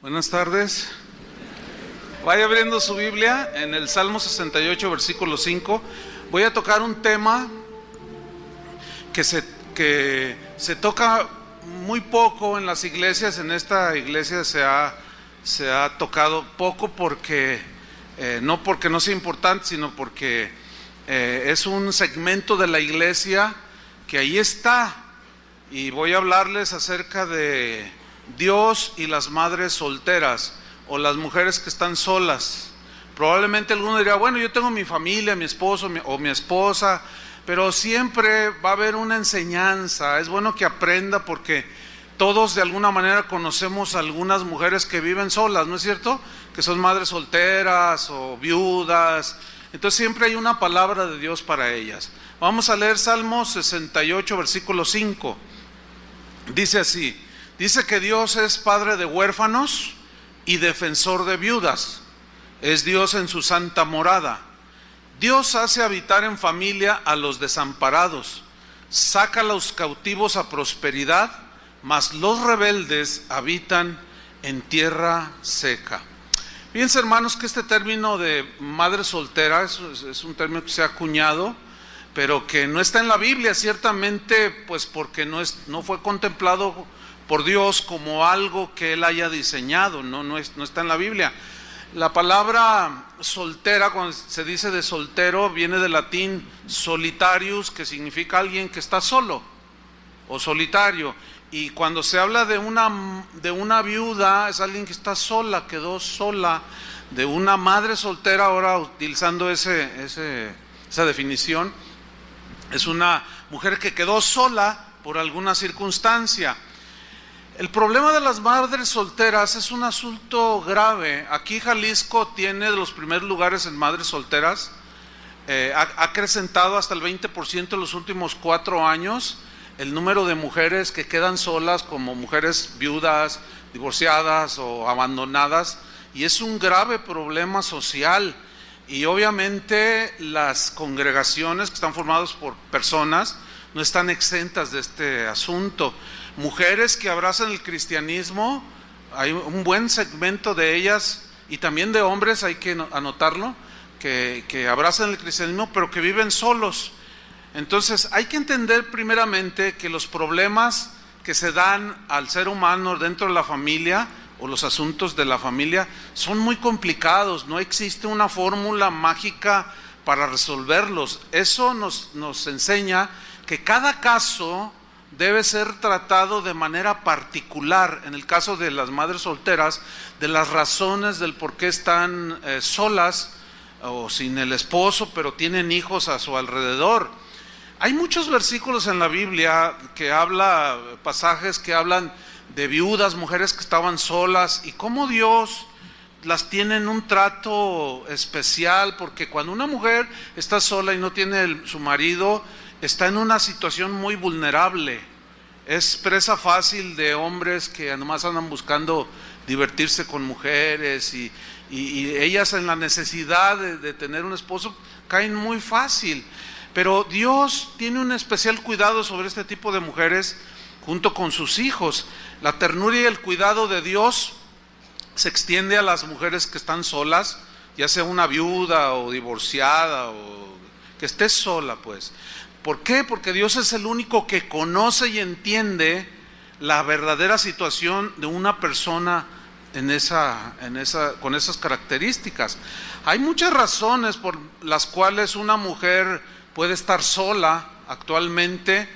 Buenas tardes. Vaya abriendo su Biblia en el Salmo 68, versículo 5. Voy a tocar un tema que se toca muy poco en las iglesias. En esta iglesia se ha tocado poco porque no porque no sea importante, sino porque es un segmento de la iglesia que ahí está. Y voy a hablarles acerca de Dios y las madres solteras o las mujeres que están solas. Probablemente alguno dirá, bueno, yo tengo mi familia, mi esposo o mi esposa, pero siempre va a haber una enseñanza. Es bueno que aprenda porque todos de alguna manera conocemos a algunas mujeres que viven solas, ¿no es cierto? Que son madres solteras o viudas. Entonces siempre hay una palabra de Dios para ellas. Vamos a leer Salmo 68, versículo 5. Dice así: dice que Dios es padre de huérfanos y defensor de viudas. Es Dios en su santa morada. Dios hace habitar en familia a los desamparados. Saca a los cautivos a prosperidad, mas los rebeldes habitan en tierra seca. Fíjense, hermanos, que este término de madre soltera es un término que se ha acuñado, pero que no está en la Biblia, ciertamente, pues porque no fue contemplado por Dios como algo que Él haya diseñado, no está en la Biblia. La palabra soltera, cuando se dice de soltero, viene del latín solitarius, que significa alguien que está solo o solitario. Y cuando se habla de una viuda, es alguien que está sola, quedó sola. De una madre soltera, ahora utilizando esa definición, es una mujer que quedó sola por alguna circunstancia. El problema de las madres solteras es un asunto grave. Aquí Jalisco tiene de los primeros lugares en madres solteras. Ha acrecentado hasta el 20% en los últimos 4 años el número de mujeres que quedan solas, como mujeres viudas, divorciadas o abandonadas, y es un grave problema social. Y obviamente las congregaciones que están formadas por personas no están exentas de este asunto. Mujeres que abrazan el cristianismo, hay un buen segmento de ellas, y también de hombres, hay que anotarlo, que abrazan el cristianismo pero que viven solos. Entonces hay que entender primeramente que los problemas que se dan al ser humano dentro de la familia o los asuntos de la familia son muy complicados. No existe una fórmula mágica para resolverlos. Eso nos enseña que cada caso debe ser tratado de manera particular. En el caso de las madres solteras, de las razones del por qué están solas o sin el esposo, pero tienen hijos a su alrededor. Hay muchos versículos en la Biblia pasajes que hablan de viudas, mujeres que estaban solas, y cómo Dios las tiene en un trato especial, porque cuando una mujer está sola y no tiene su marido, está en una situación muy vulnerable. Es presa fácil de hombres que además andan buscando divertirse con mujeres, y ellas en la necesidad de tener un esposo caen muy fácil. Pero Dios tiene un especial cuidado sobre este tipo de mujeres junto con sus hijos. La ternura y el cuidado de Dios se extiende a las mujeres que están solas, ya sea una viuda o divorciada o que esté sola, pues. ¿Por qué? Porque Dios es el único que conoce y entiende la verdadera situación de una persona con esas características. Hay muchas razones por las cuales una mujer puede estar sola actualmente,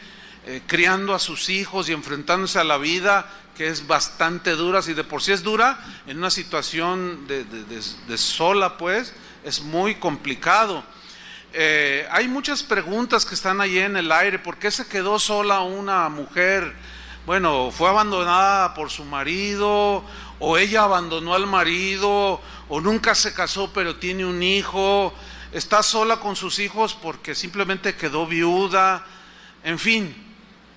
criando a sus hijos y enfrentándose a la vida, que es bastante dura. Si de por sí es dura, en una situación de sola, pues, es muy complicado. Hay muchas preguntas que están ahí en el aire. ¿Por qué se quedó sola una mujer? Bueno, fue abandonada por su marido, o ella abandonó al marido, o nunca se casó pero tiene un hijo. Está sola con sus hijos porque simplemente quedó viuda. En fin,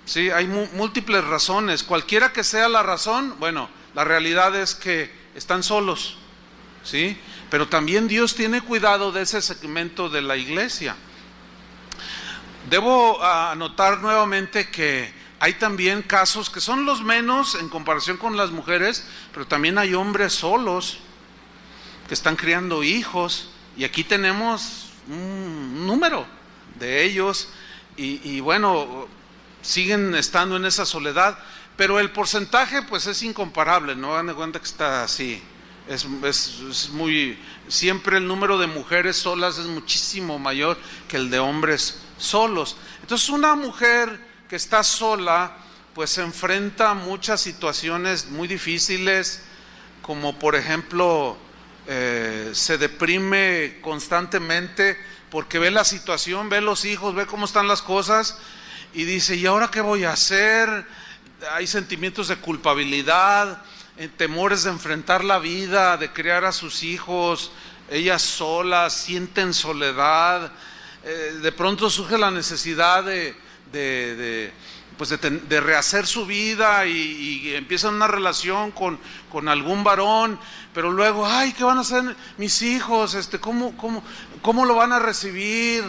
sí, hay múltiples razones. Cualquiera que sea la razón, bueno, la realidad es que están solos, ¿sí? Pero también Dios tiene cuidado de ese segmento de la iglesia. Debo anotar nuevamente que hay también casos que son los menos en comparación con las mujeres, pero también hay hombres solos que están criando hijos, y aquí tenemos un número de ellos, y bueno, siguen estando en esa soledad, pero el porcentaje pues es incomparable, no hagan de cuenta que está así, es muy, siempre el número de mujeres solas es muchísimo mayor que el de hombres solos. Entonces una mujer que está sola pues se enfrenta a muchas situaciones muy difíciles, como por ejemplo se deprime constantemente porque ve la situación, ve los hijos, ve cómo están las cosas y dice, ¿y ahora qué voy a hacer? Hay sentimientos de culpabilidad, temores de enfrentar la vida, de criar a sus hijos, ellas solas, sienten soledad, de pronto surge la necesidad de rehacer su vida y empiezan una relación con algún varón, pero luego, ay, ¿qué van a hacer mis hijos? ¿Cómo lo van a recibir?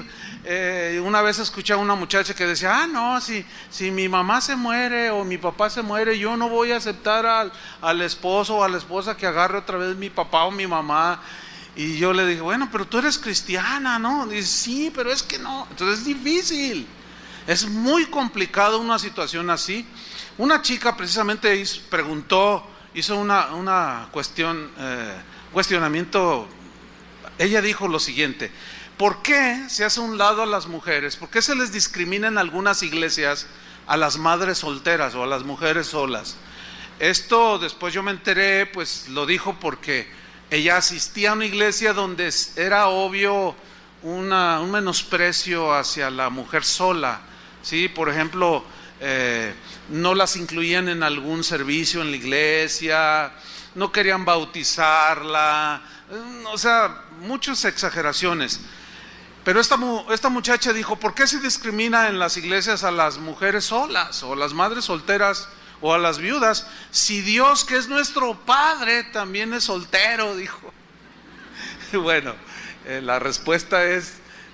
Una vez escuché a una muchacha que decía, no, si mi mamá se muere o mi papá se muere, yo no voy a aceptar al esposo o a la esposa que agarre otra vez mi papá o mi mamá. Y yo le dije, bueno, pero tú eres cristiana, ¿no? Dice, sí, pero es que no. Entonces es difícil, es muy complicado una situación así. Una chica precisamente hizo una cuestionamiento. Ella dijo lo siguiente: ¿por qué se hace a un lado a las mujeres? ¿Por qué se les discrimina en algunas iglesias a las madres solteras o a las mujeres solas? Esto después yo me enteré, pues lo dijo porque ella asistía a una iglesia donde era obvio un menosprecio hacia la mujer sola, ¿sí? Por ejemplo, no las incluían en algún servicio en la iglesia, no querían bautizarla, o sea, muchas exageraciones. Pero esta muchacha dijo, ¿por qué se discrimina en las iglesias a las mujeres solas o a las madres solteras o a las viudas, si Dios, que es nuestro Padre, también es soltero? Dijo. Bueno, la respuesta es,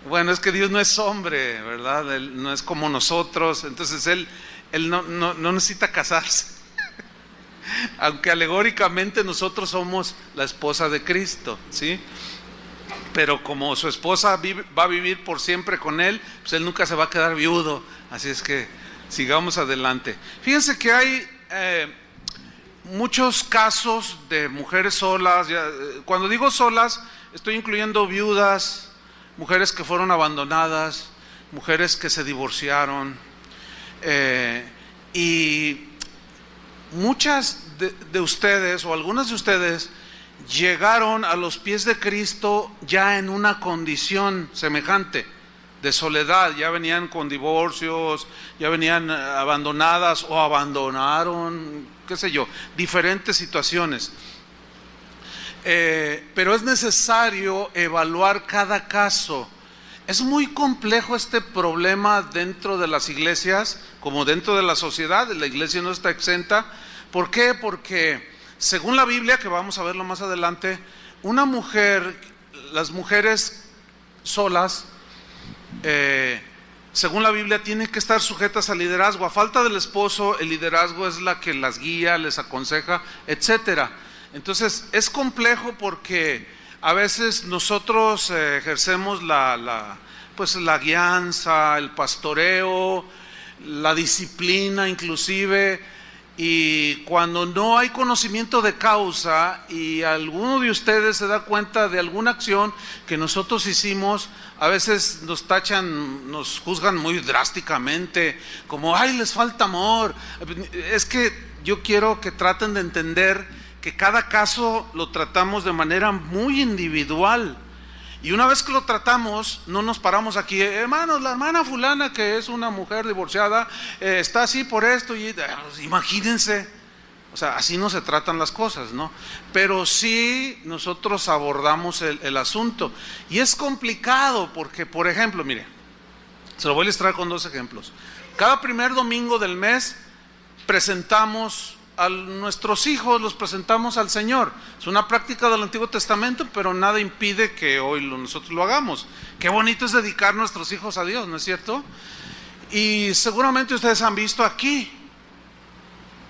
bueno, es que Dios no es hombre, ¿verdad? Él no es como nosotros, entonces Él no necesita casarse. Aunque alegóricamente nosotros somos la esposa de Cristo, ¿sí? Pero como su esposa va a vivir por siempre con Él, pues Él nunca se va a quedar viudo. Así es que sigamos adelante. Fíjense que hay muchos casos de mujeres solas. Cuando digo solas, estoy incluyendo viudas, mujeres que fueron abandonadas, mujeres que se divorciaron, y muchas de ustedes, o algunas de ustedes, llegaron a los pies de Cristo ya en una condición semejante de soledad. Ya venían con divorcios, ya venían abandonadas o abandonaron, qué sé yo, diferentes situaciones. Pero es necesario evaluar cada caso. Es muy complejo este problema dentro de las iglesias, como dentro de la sociedad. La iglesia no está exenta. ¿Por qué? Porque según la Biblia, que vamos a verlo más adelante, las mujeres solas, según la Biblia, tienen que estar sujetas al liderazgo. A falta del esposo, el liderazgo es la que las guía, les aconseja, etcétera. Entonces es complejo porque a veces nosotros ejercemos la guianza, el pastoreo, la disciplina inclusive, y cuando no hay conocimiento de causa y alguno de ustedes se da cuenta de alguna acción que nosotros hicimos, a veces nos tachan, nos juzgan muy drásticamente, como, ay, les falta amor. Es que yo quiero que traten de entender que cada caso lo tratamos de manera muy individual. Y una vez que lo tratamos, no nos paramos aquí, hermanos, la hermana fulana, que es una mujer divorciada, está así por esto, y imagínense, o sea, así no se tratan las cosas, ¿no? Pero sí nosotros abordamos el asunto, y es complicado porque, por ejemplo, mire, se lo voy a ilustrar con 2 ejemplos. Cada primer domingo del mes presentamos a nuestros hijos, los presentamos al Señor. Es una práctica del Antiguo Testamento, pero nada impide que hoy nosotros lo hagamos. Qué bonito es dedicar nuestros hijos a Dios, ¿no es cierto? Y seguramente ustedes han visto aquí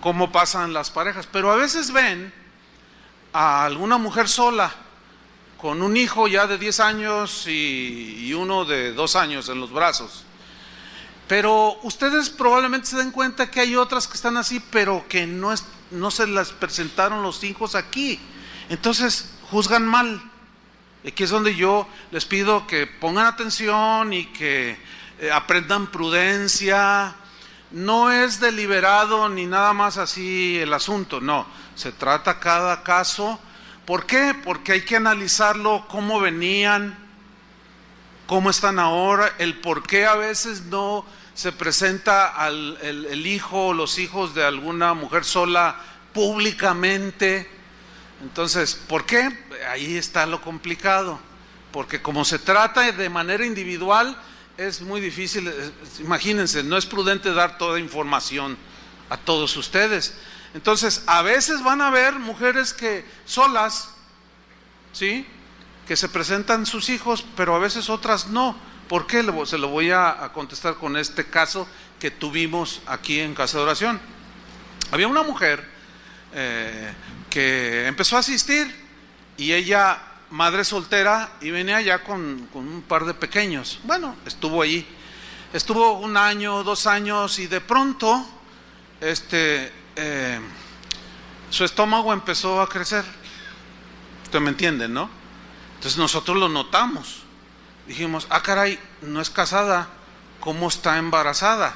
cómo pasan las parejas, pero a veces ven a alguna mujer sola con un hijo ya de 10 años y uno de 2 años en los brazos. Pero ustedes probablemente se den cuenta que hay otras que están así, pero que no se las presentaron los hijos aquí. Entonces juzgan mal. Aquí es donde yo les pido que pongan atención y que aprendan prudencia. No es deliberado ni nada más así el asunto, no. Se trata cada caso. ¿Por qué? Porque hay que analizarlo, cómo venían, cómo están ahora, el por qué a veces no se presenta el hijo o los hijos de alguna mujer sola públicamente. Entonces, ¿por qué? Ahí está lo complicado, porque como se trata de manera individual, es muy difícil. Imagínense, no es prudente dar toda información a todos ustedes. Entonces, a veces van a haber mujeres que solas, ¿sí?, que se presentan sus hijos, pero a veces otras no. ¿Por qué? Se lo voy a contestar con este caso que tuvimos aquí en Casa de Oración. Había una mujer que empezó a asistir, y ella, madre soltera, y venía ya con un par de pequeños. Bueno, estuvo allí, estuvo 1 año, 2 años, y de pronto su estómago empezó a crecer. Ustedes me entienden, ¿no? Entonces nosotros lo notamos. Dijimos, caray, no es casada, ¿cómo está embarazada?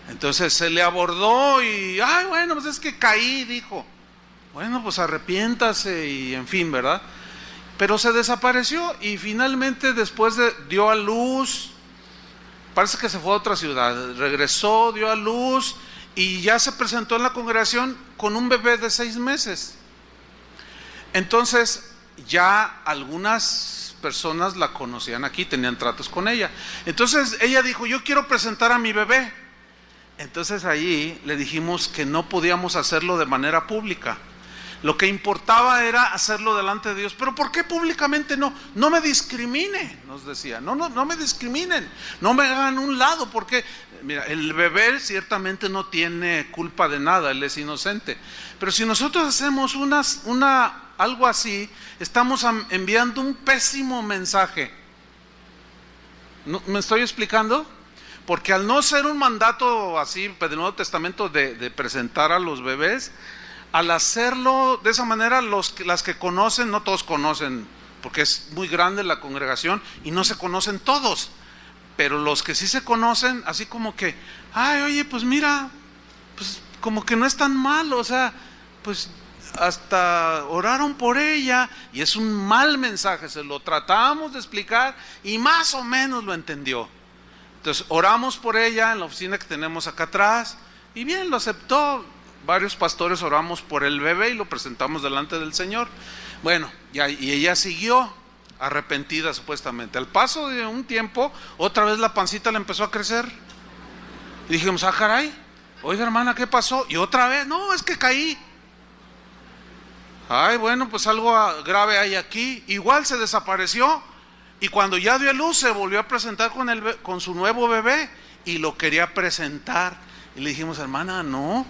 Entonces se le abordó y, bueno, pues es que caí, dijo. Bueno, pues arrepiéntase y en fin, ¿verdad? Pero se desapareció y finalmente después dio a luz. Parece que se fue a otra ciudad, regresó, dio a luz y ya se presentó en la congregación con un bebé de 6 meses. Entonces ya algunas personas la conocían aquí, tenían tratos con ella. Entonces ella dijo, yo quiero presentar a mi bebé. Entonces allí le dijimos que no podíamos hacerlo de manera pública. Lo que importaba era hacerlo delante de Dios. Pero ¿por qué públicamente no? No me discrimine, nos decía. No me discriminen, no me hagan un lado, porque mira, el bebé ciertamente no tiene culpa de nada, él es inocente. Pero si nosotros hacemos algo así, estamos enviando un pésimo mensaje. ¿Me estoy explicando? Porque al no ser un mandato así del Nuevo Testamento de presentar a los bebés, al hacerlo de esa manera, las que conocen, no todos conocen, porque es muy grande la congregación y no se conocen todos, pero los que sí se conocen, así como que, oye, pues mira, pues como que no es tan malo, o sea, pues hasta oraron por ella, y es un mal mensaje, se lo tratamos de explicar y más o menos lo entendió. Entonces oramos por ella en la oficina que tenemos acá atrás, y bien, lo aceptó. Varios pastores oramos por el bebé y lo presentamos delante del Señor. Bueno, y ella siguió arrepentida supuestamente. Al paso de un tiempo, otra vez la pancita le empezó a crecer. Y dijimos, caray, oiga hermana, ¿qué pasó? Y otra vez, no, es que caí. Bueno, pues algo grave hay aquí. Igual se desapareció, y cuando ya dio a luz se volvió a presentar con su nuevo bebé y lo quería presentar. Y le dijimos, hermana, no,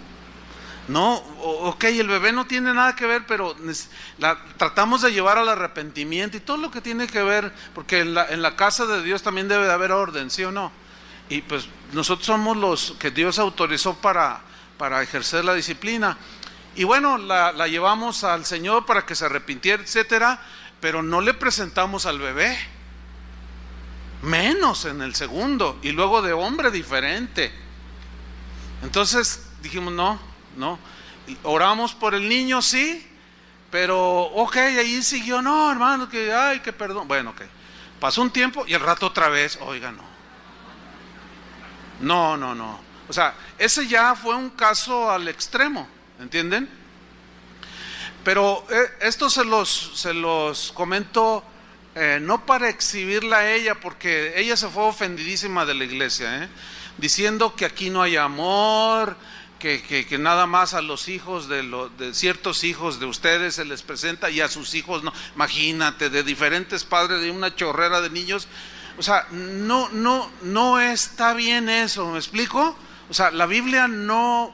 ok, el bebé no tiene nada que ver, pero tratamos de llevar al arrepentimiento y todo lo que tiene que ver, porque en la casa de Dios también debe de haber orden, ¿sí o no? Y pues nosotros somos los que Dios autorizó para ejercer la disciplina. Y bueno, la llevamos al Señor para que se arrepintiera, etcétera, pero no le presentamos al bebé, menos en el segundo, y luego de hombre diferente. Entonces dijimos, no, oramos por el niño, sí, pero ok, ahí siguió, no hermano, que perdón. Bueno, ok, pasó un tiempo y al rato otra vez, oiga, no, o sea, ese ya fue un caso al extremo, ¿entienden? Pero esto se los comento no para exhibirla a ella, porque ella se fue ofendidísima de la iglesia, diciendo que aquí no hay amor, que nada más a los hijos de ciertos hijos de ustedes se les presenta y a sus hijos no. Imagínate, de diferentes padres, de una chorrera de niños. O sea, no está bien eso, ¿me explico? O sea, la Biblia no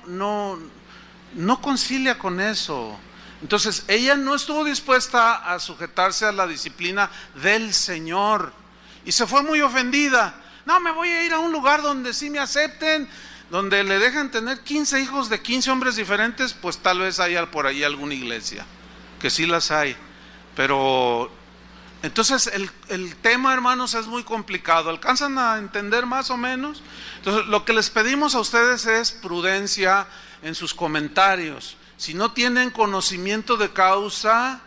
concilia con eso. Entonces, ella no estuvo dispuesta a sujetarse a la disciplina del Señor y se fue muy ofendida. No, me voy a ir a un lugar donde sí me acepten, donde le dejan tener 15 hijos de 15 hombres diferentes, pues tal vez haya por ahí alguna iglesia, que sí las hay. Pero entonces el tema, hermanos, es muy complicado. ¿Alcanzan a entender más o menos? Entonces, lo que les pedimos a ustedes es prudencia en sus comentarios. Si no tienen conocimiento de causa,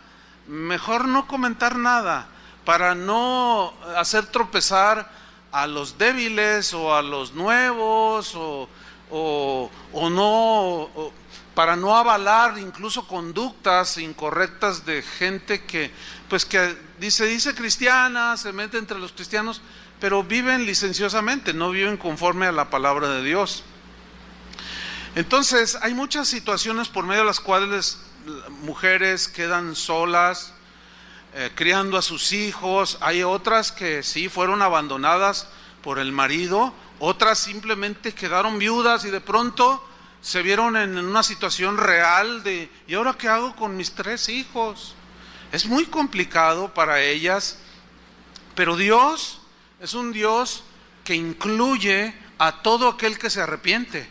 mejor no comentar nada, para no hacer tropezar a los débiles o a los nuevos, para no avalar incluso conductas incorrectas de gente que dice cristiana, se mete entre los cristianos, pero viven licenciosamente, no viven conforme a la palabra de Dios. Entonces, hay muchas situaciones por medio de las cuales mujeres quedan solas, criando a sus hijos. Hay otras que sí fueron abandonadas por el marido, otras simplemente quedaron viudas y de pronto se vieron en una situación real de, ¿y ahora qué hago con mis 3 hijos? Es muy complicado para ellas, pero Dios es un Dios que incluye a todo aquel que se arrepiente.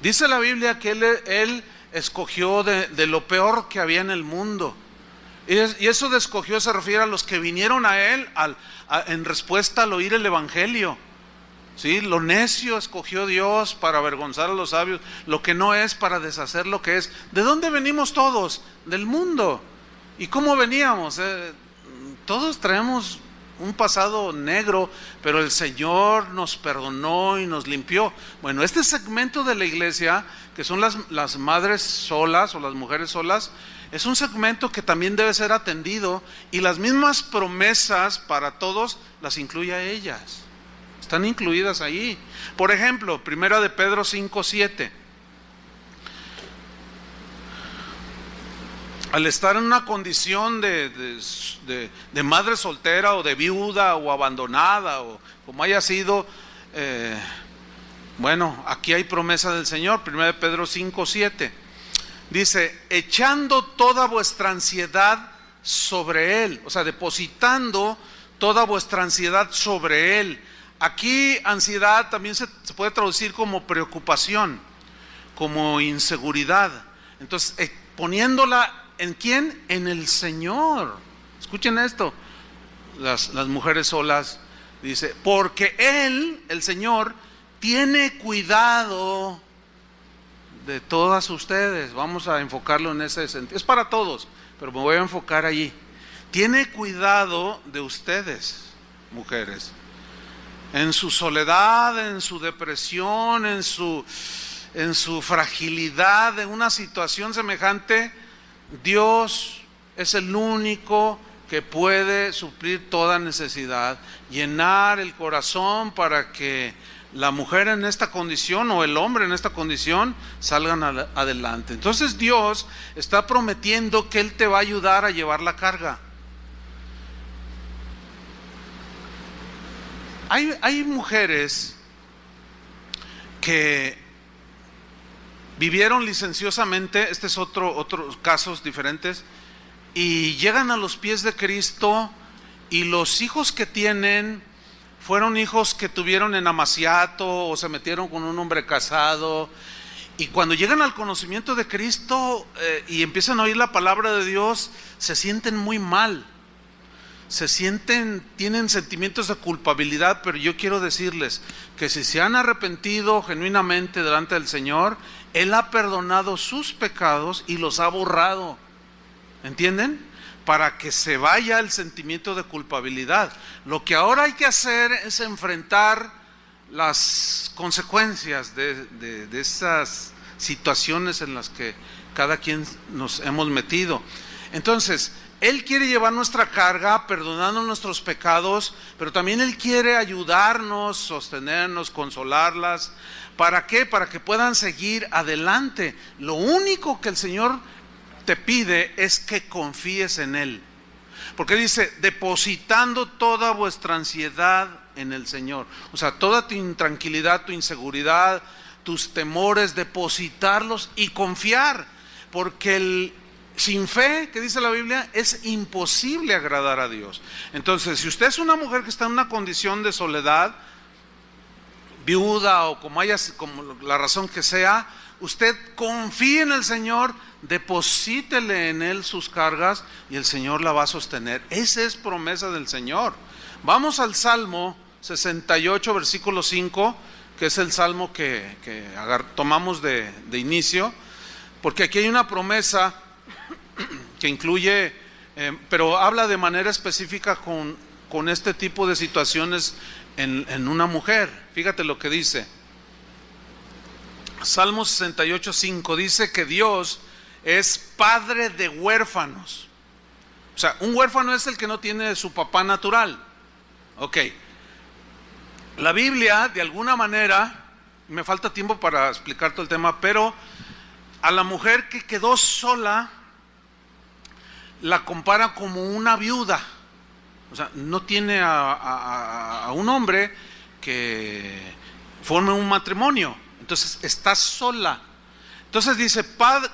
Dice la Biblia que Él escogió de lo peor que había en el mundo. Y eso de escogió se refiere a los que vinieron a Él en respuesta al oír el Evangelio. ¿Sí? Lo necio escogió Dios para avergonzar a los sabios, lo que no es para deshacer lo que es. ¿De dónde venimos todos? Del mundo. ¿Y cómo veníamos? Todos traemos un pasado negro, pero el Señor nos perdonó y nos limpió. Bueno, este segmento de la iglesia, que son las madres solas o las mujeres solas, es un segmento que también debe ser atendido, y las mismas promesas para todos las incluye a ellas. Están incluidas ahí. Por ejemplo, 1 de Pedro 5:7. Al estar en una condición de madre soltera o de viuda o abandonada o como haya sido, aquí hay promesa del Señor. 1 de Pedro 5:7 dice: echando toda vuestra ansiedad sobre Él, o sea, depositando toda vuestra ansiedad sobre Él. Aquí ansiedad también se puede traducir como preocupación, como inseguridad. Entonces, poniéndola ¿en quién? En el Señor. Escuchen esto, las mujeres solas, dice, porque Él, el Señor, tiene cuidado de todas ustedes. Vamos a enfocarlo en ese sentido. Es para todos, pero me voy a enfocar allí. Tiene cuidado de ustedes, mujeres, en su soledad, en su depresión, en su fragilidad de una situación semejante. Dios es el único que puede suplir toda necesidad, llenar el corazón para que la mujer en esta condición o el hombre en esta condición salgan adelante. Entonces Dios está prometiendo que Él te va a ayudar a llevar la carga. Hay mujeres que vivieron licenciosamente, este es otros casos diferentes, y llegan a los pies de Cristo, y los hijos que tienen fueron hijos que tuvieron en amaciato o se metieron con un hombre casado, y cuando llegan al conocimiento de Cristo y empiezan a oír la palabra de Dios, se sienten muy mal, tienen sentimientos de culpabilidad. Pero yo quiero decirles que si se han arrepentido genuinamente delante del Señor, Él ha perdonado sus pecados y los ha borrado. ¿Entienden? Para que se vaya el sentimiento de culpabilidad. Lo que ahora hay que hacer es enfrentar las consecuencias de esas situaciones en las que cada quien nos hemos metido. Entonces, Él quiere llevar nuestra carga, perdonando nuestros pecados, pero también Él quiere ayudarnos, sostenernos, consolarlas. ¿Para qué? Para que puedan seguir adelante. Lo único que el Señor te pide es que confíes en Él. Porque dice, depositando toda vuestra ansiedad en el Señor. O sea, toda tu intranquilidad, tu inseguridad, tus temores, depositarlos y confiar. Porque sin fe, que dice la Biblia, es imposible agradar a Dios. Entonces, si usted es una mujer que está en una condición de soledad, viuda o como la razón que sea, usted confíe en el Señor, deposítele en Él sus cargas y el Señor la va a sostener. Esa es promesa del Señor. Vamos al Salmo 68, versículo 5, que es el salmo que tomamos de inicio, porque aquí hay una promesa que incluye, pero habla de manera específica con este tipo de situaciones en una mujer. Fíjate lo que dice. Salmo 68, 5 dice que Dios es padre de huérfanos. O sea, un huérfano es el que no tiene su papá natural. Ok. La Biblia, de alguna manera, me falta tiempo para explicar todo el tema, pero a la mujer que quedó sola la compara como una viuda. O sea, no tiene a un hombre que forme un matrimonio. Entonces está sola. Entonces dice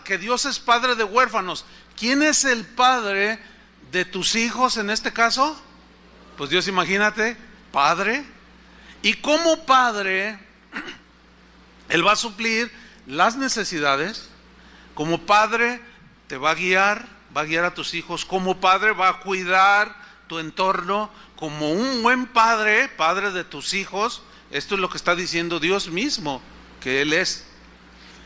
que Dios es padre de huérfanos. ¿Quién es el padre de tus hijos en este caso? Pues Dios, imagínate, padre. Y como padre, Él va a suplir las necesidades. Como padre te va a guiar a tus hijos. Como padre va a cuidar tu entorno. Como un buen padre, padre de tus hijos. Esto es lo que está diciendo Dios mismo, que Él es.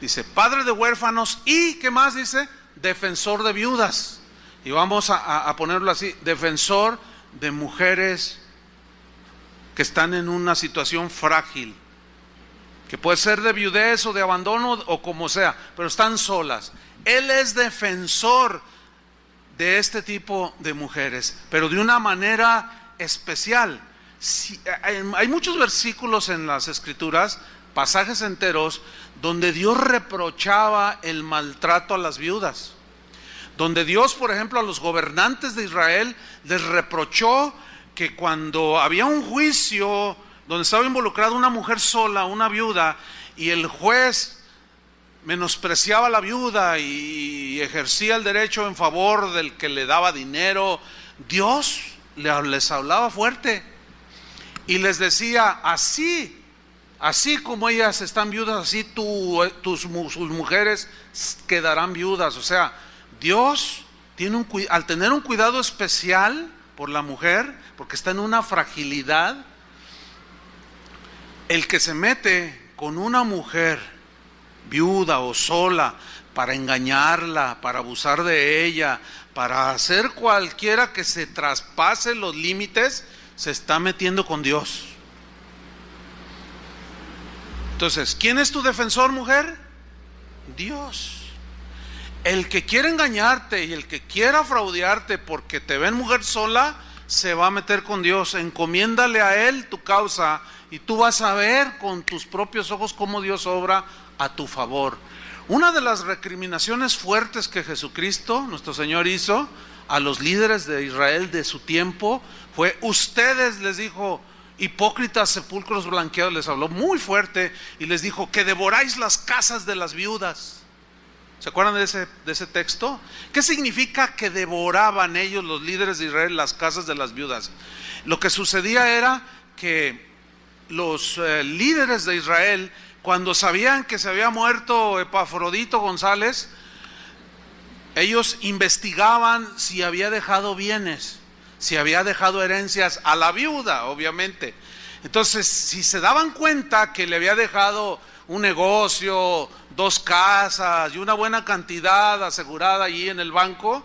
Dice, padre de huérfanos y, ¿qué más dice? Defensor de viudas. Y vamos a ponerlo así, defensor de mujeres que están en una situación frágil, que puede ser de viudez o de abandono o como sea, pero están solas. Él es defensor de este tipo de mujeres, pero de una manera especial. Hay muchos versículos en las Escrituras, pasajes enteros, donde Dios reprochaba el maltrato a las viudas, donde Dios, por ejemplo, a los gobernantes de Israel les reprochó que cuando había un juicio donde estaba involucrada una mujer sola, una viuda, y el juez menospreciaba a la viuda y ejercía el derecho en favor del que le daba dinero, Dios les hablaba fuerte y les decía, así como ellas están viudas, así sus mujeres quedarán viudas. O sea, Dios tiene al tener un cuidado especial por la mujer, porque está en una fragilidad, el que se mete con una mujer viuda o sola para engañarla, para abusar de ella, para hacer cualquiera que se traspase los límites, se está metiendo con Dios. Entonces, ¿quién es tu defensor, mujer? Dios. El que quiere engañarte y el que quiera fraudearte porque te ven mujer sola, se va a meter con Dios. Encomiéndale a Él tu causa y tú vas a ver con tus propios ojos cómo Dios obra a tu favor. Una de las recriminaciones fuertes que Jesucristo, nuestro Señor, hizo a los líderes de Israel de su tiempo fue: ustedes, les dijo, hipócritas, sepulcros blanqueados, les habló muy fuerte y les dijo que devoráis las casas de las viudas. ¿Se acuerdan de ese texto? ¿Qué significa que devoraban ellos, los líderes de Israel, las casas de las viudas? Lo que sucedía era que los líderes de Israel, cuando sabían que se había muerto Epafrodito González, ellos investigaban si había dejado bienes, si había dejado herencias a la viuda, obviamente. Entonces, si se daban cuenta que le había dejado un negocio, 2 casas y una buena cantidad asegurada allí en el banco,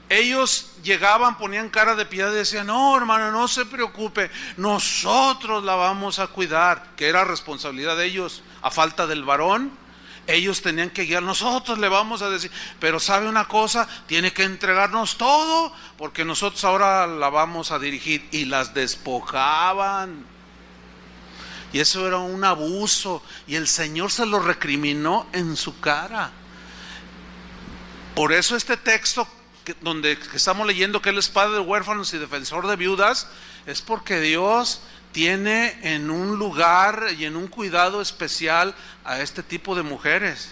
ellos llegaban, ponían cara de piedad y decían: no, hermano, no se preocupe, nosotros la vamos a cuidar, que era responsabilidad de ellos. A falta del varón, ellos tenían que guiar, nosotros le vamos a decir, pero sabe una cosa, tiene que entregarnos todo, porque nosotros ahora la vamos a dirigir. Y las despojaban. Y eso era un abuso, y el Señor se lo recriminó en su cara. Por eso este texto donde estamos leyendo que Él es padre de huérfanos y defensor de viudas, es porque Dios tiene en un lugar y en un cuidado especial a este tipo de mujeres.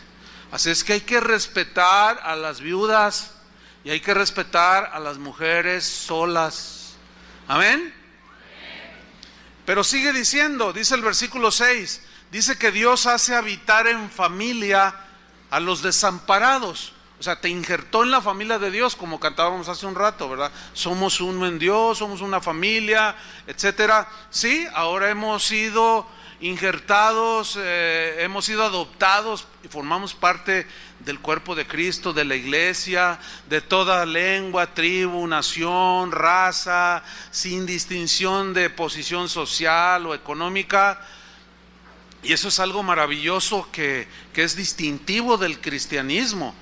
Así es que hay que respetar a las viudas y hay que respetar a las mujeres solas. Amén. Pero sigue diciendo, dice el versículo 6, dice que Dios hace habitar en familia a los desamparados. O sea, te injertó en la familia de Dios, como cantábamos hace un rato, ¿verdad? Somos uno en Dios, somos una familia, etcétera. Sí, ahora hemos sido injertados, hemos sido adoptados y formamos parte del cuerpo de Cristo, de la iglesia, de toda lengua, tribu, nación, raza, sin distinción de posición social o económica. Y eso es algo maravilloso que es distintivo del cristianismo.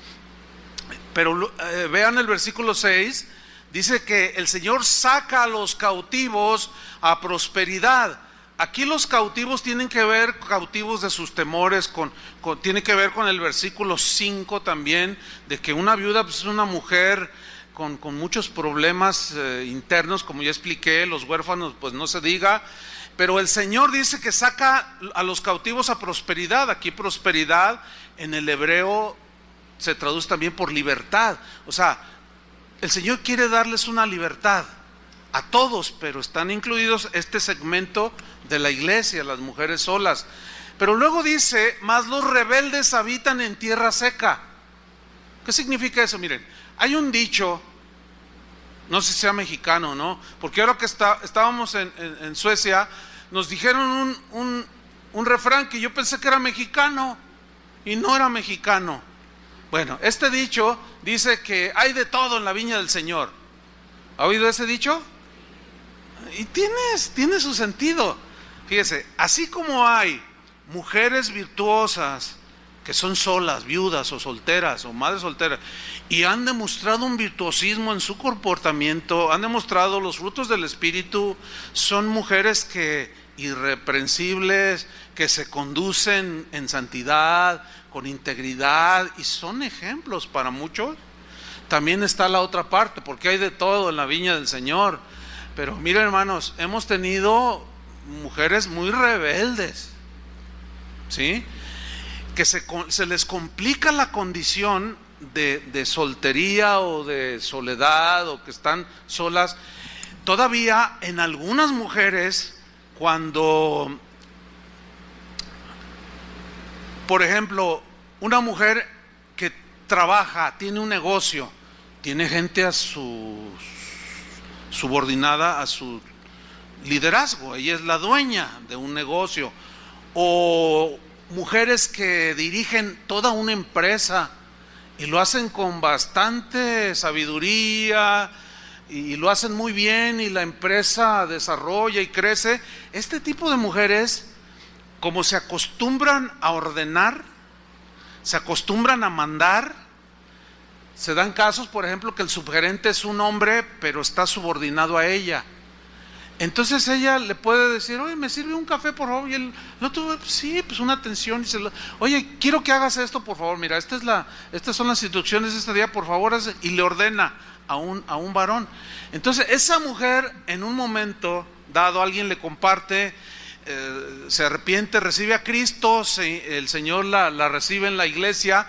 Pero vean el versículo 6, dice que el Señor saca a los cautivos a prosperidad. Aquí los cautivos tienen que ver, cautivos de sus temores, tiene que ver con el versículo 5 también, de que una viuda pues, es una mujer con muchos problemas internos, como ya expliqué, los huérfanos pues no se diga. Pero el Señor dice que saca a los cautivos a prosperidad. Aquí prosperidad en el hebreo se traduce también por libertad. O sea, el Señor quiere darles una libertad a todos, pero están incluidos este segmento de la iglesia, las mujeres solas. Pero luego dice, mas los rebeldes habitan en tierra seca. ¿Qué significa eso? Miren, hay un dicho, no sé si sea mexicano, ¿no? Porque ahora que estábamos en Suecia, nos dijeron un refrán que yo pensé que era mexicano y no era mexicano. Bueno, este dicho dice que hay de todo en la viña del Señor. ¿Ha oído ese dicho? Y tiene su sentido. Fíjese, así como hay mujeres virtuosas que son solas, viudas o solteras o madres solteras, y han demostrado un virtuosismo en su comportamiento, han demostrado los frutos del Espíritu, son mujeres irreprensibles, que se conducen en santidad, con integridad, y son ejemplos para muchos. También está la otra parte, porque hay de todo en la viña del Señor. Pero miren, hermanos, hemos tenido mujeres muy rebeldes, ¿sí? Que se les complica la condición de soltería o de soledad, o que están solas. Todavía en algunas mujeres, cuando, por ejemplo, una mujer que trabaja, tiene un negocio, tiene gente a su subordinada a su liderazgo, ella es la dueña de un negocio, o mujeres que dirigen toda una empresa y lo hacen con bastante sabiduría y lo hacen muy bien y la empresa desarrolla y crece. Este tipo de mujeres, como se acostumbran a ordenar, se acostumbran a mandar, se dan casos, por ejemplo, que el subgerente es un hombre, pero está subordinado a ella. Entonces ella le puede decir, oye, ¿me sirve un café, por favor? Y el otro, sí, pues una atención. Oye, quiero que hagas esto, por favor. Mira, estas son las instrucciones de este día, por favor. Y le ordena a un varón. Entonces esa mujer, en un momento dado, alguien le comparte, se arrepiente, recibe a Cristo, el Señor la recibe en la iglesia,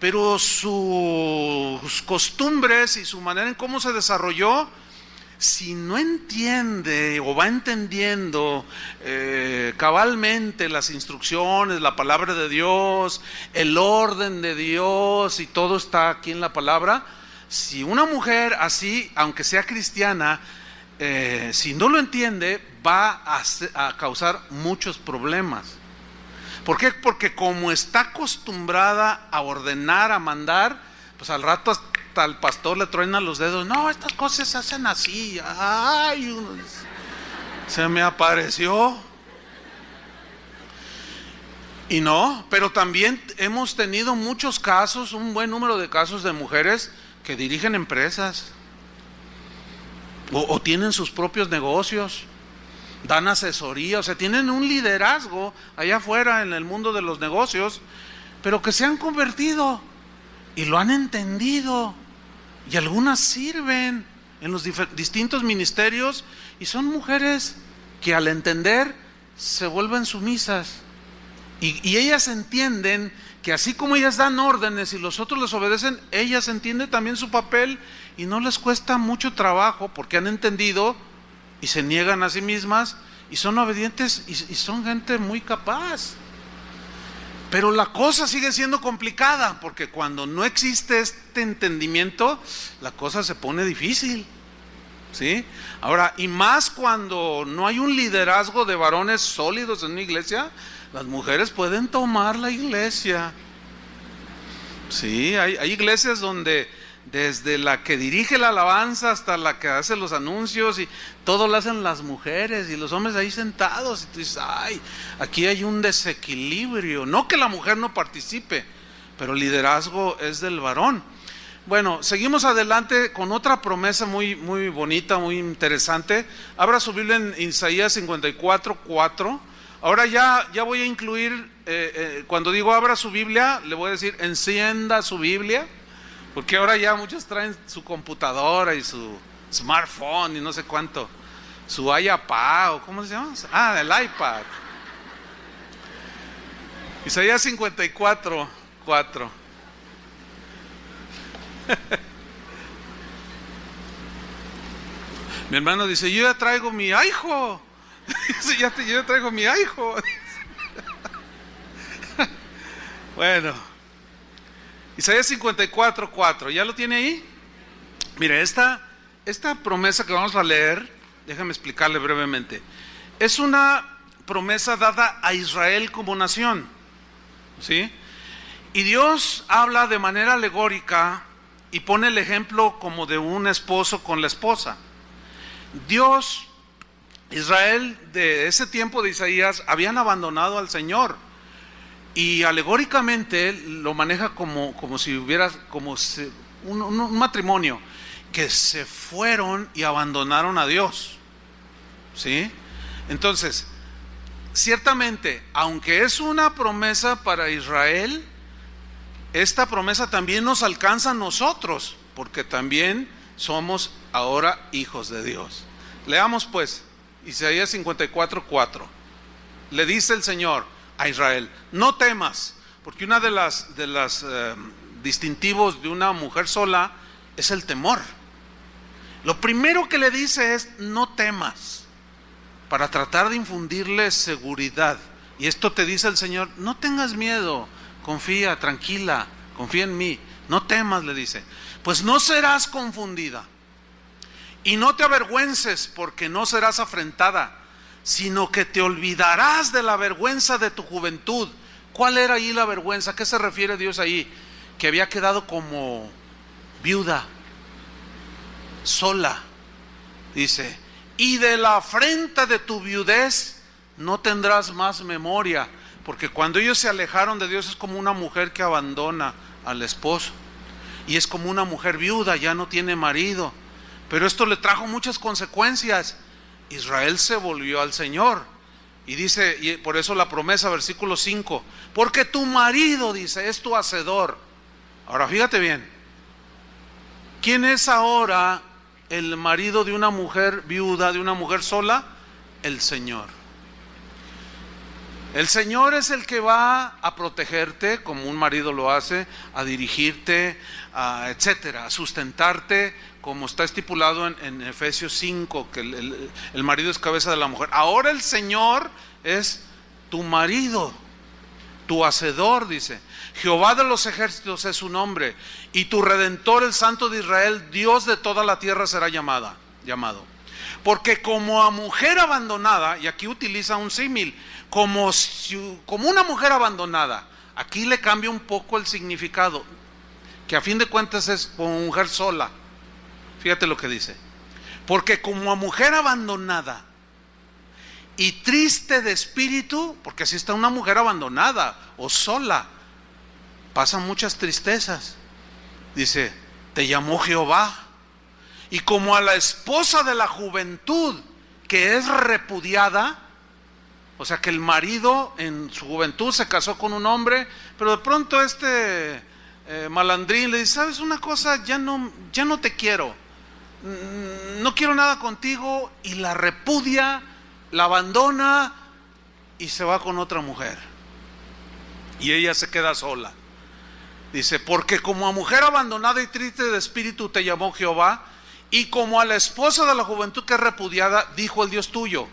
pero sus costumbres y su manera en cómo se desarrolló, si no entiende o va entendiendo cabalmente las instrucciones, la palabra de Dios, el orden de Dios, y todo está aquí en la palabra, si una mujer así, aunque sea cristiana, si no lo entiende, va a causar muchos problemas. ¿Por qué? Porque como está acostumbrada a ordenar, a mandar, pues al rato hasta al pastor le truena los dedos. No, estas cosas se hacen así. Ay, se me apareció. Y no, pero también hemos tenido muchos casos, un buen número de casos de mujeres que dirigen empresas o tienen sus propios negocios, dan asesoría, o sea, tienen un liderazgo allá afuera en el mundo de los negocios, pero que se han convertido y lo han entendido Y algunas sirven en los distintos ministerios y son mujeres que al entender se vuelven sumisas. Y ellas entienden que así como ellas dan órdenes y los otros les obedecen, ellas entienden también su papel y no les cuesta mucho trabajo porque han entendido y se niegan a sí mismas y son obedientes y son gente muy capaz. Pero la cosa sigue siendo complicada porque cuando no existe este entendimiento, la cosa se pone difícil, ¿sí? Ahora, y más cuando no hay un liderazgo de varones sólidos en una iglesia, las mujeres pueden tomar la iglesia. Sí, hay iglesias donde desde la que dirige la alabanza hasta la que hace los anuncios y todo lo hacen las mujeres y los hombres ahí sentados y tú dices, ay, aquí hay un desequilibrio. No que la mujer no participe, pero el liderazgo es del varón. Bueno, seguimos adelante con otra promesa muy, muy bonita, muy interesante. Abra su Biblia en Isaías 54:4. Ahora ya voy a incluir, cuando digo abra su Biblia, le voy a decir encienda su Biblia, porque ahora ya muchos traen su computadora y su smartphone y no sé cuánto, su iPad, o ¿cómo se llama? Ah, el iPad. Isaías 54:4. Mi hermano dice, yo ya traigo mi hijo. Dice, yo ya traigo mi hijo. Bueno, Isaías 54:4, ¿ya lo tiene ahí? Mire, esta promesa que vamos a leer, déjame explicarle brevemente. Es una promesa dada a Israel como nación, ¿sí? Y Dios habla de manera alegórica y pone el ejemplo como de un esposo con la esposa. Israel de ese tiempo de Isaías habían abandonado al Señor y alegóricamente lo maneja como si hubiera un matrimonio que se fueron y abandonaron a Dios, ¿sí? Entonces, ciertamente, aunque es una promesa para Israel, esta promesa también nos alcanza a nosotros, porque también somos ahora hijos de Dios. Leamos pues Isaías 54:4. Le dice el Señor a Israel, no temas, porque una de las distintivos de una mujer sola es el temor. Lo primero que le dice es no temas, para tratar de infundirle seguridad. Y esto te dice el Señor, no tengas miedo, confía, tranquila, confía en mí, no temas, le dice, pues no serás confundida. Y no te avergüences, porque no serás afrentada, sino que te olvidarás de la vergüenza de tu juventud. ¿Cuál era ahí la vergüenza? ¿A qué se refiere Dios ahí? Que había quedado como viuda, sola. Dice, y de la afrenta de tu viudez no tendrás más memoria. Porque cuando ellos se alejaron de Dios es como una mujer que abandona al esposo. Y es como una mujer viuda, ya no tiene marido. Pero esto le trajo muchas consecuencias. Israel se volvió al Señor. Y dice, y por eso la promesa, versículo 5, porque tu marido, dice, es tu hacedor. Ahora fíjate bien, ¿quién es ahora el marido de una mujer viuda, de una mujer sola? El Señor. El Señor es el que va a protegerte, como un marido lo hace, a dirigirte, etcétera, a sustentarte, como está estipulado en Efesios 5, que el marido es cabeza de la mujer. Ahora el Señor es tu marido, tu hacedor, dice. Jehová de los ejércitos es su nombre, y tu Redentor, el Santo de Israel, Dios de toda la tierra será llamado. Porque como a mujer abandonada, y aquí utiliza un símil, como una mujer abandonada, aquí le cambia un poco el significado, que a fin de cuentas es como mujer sola. Fíjate lo que dice, porque como a mujer abandonada y triste de espíritu, porque así está una mujer abandonada o sola, pasan muchas tristezas, dice, te llamó Jehová. Y como a la esposa de la juventud que es repudiada, o sea que el marido en su juventud se casó con un hombre, pero de pronto malandrín, le dice: ¿sabes una cosa? Ya no te quiero, no quiero nada contigo, y la repudia, la abandona y se va con otra mujer, y ella se queda sola. Dice: porque como a mujer abandonada y triste de espíritu te llamó Jehová, y como a la esposa de la juventud que es repudiada, dijo el Dios tuyo: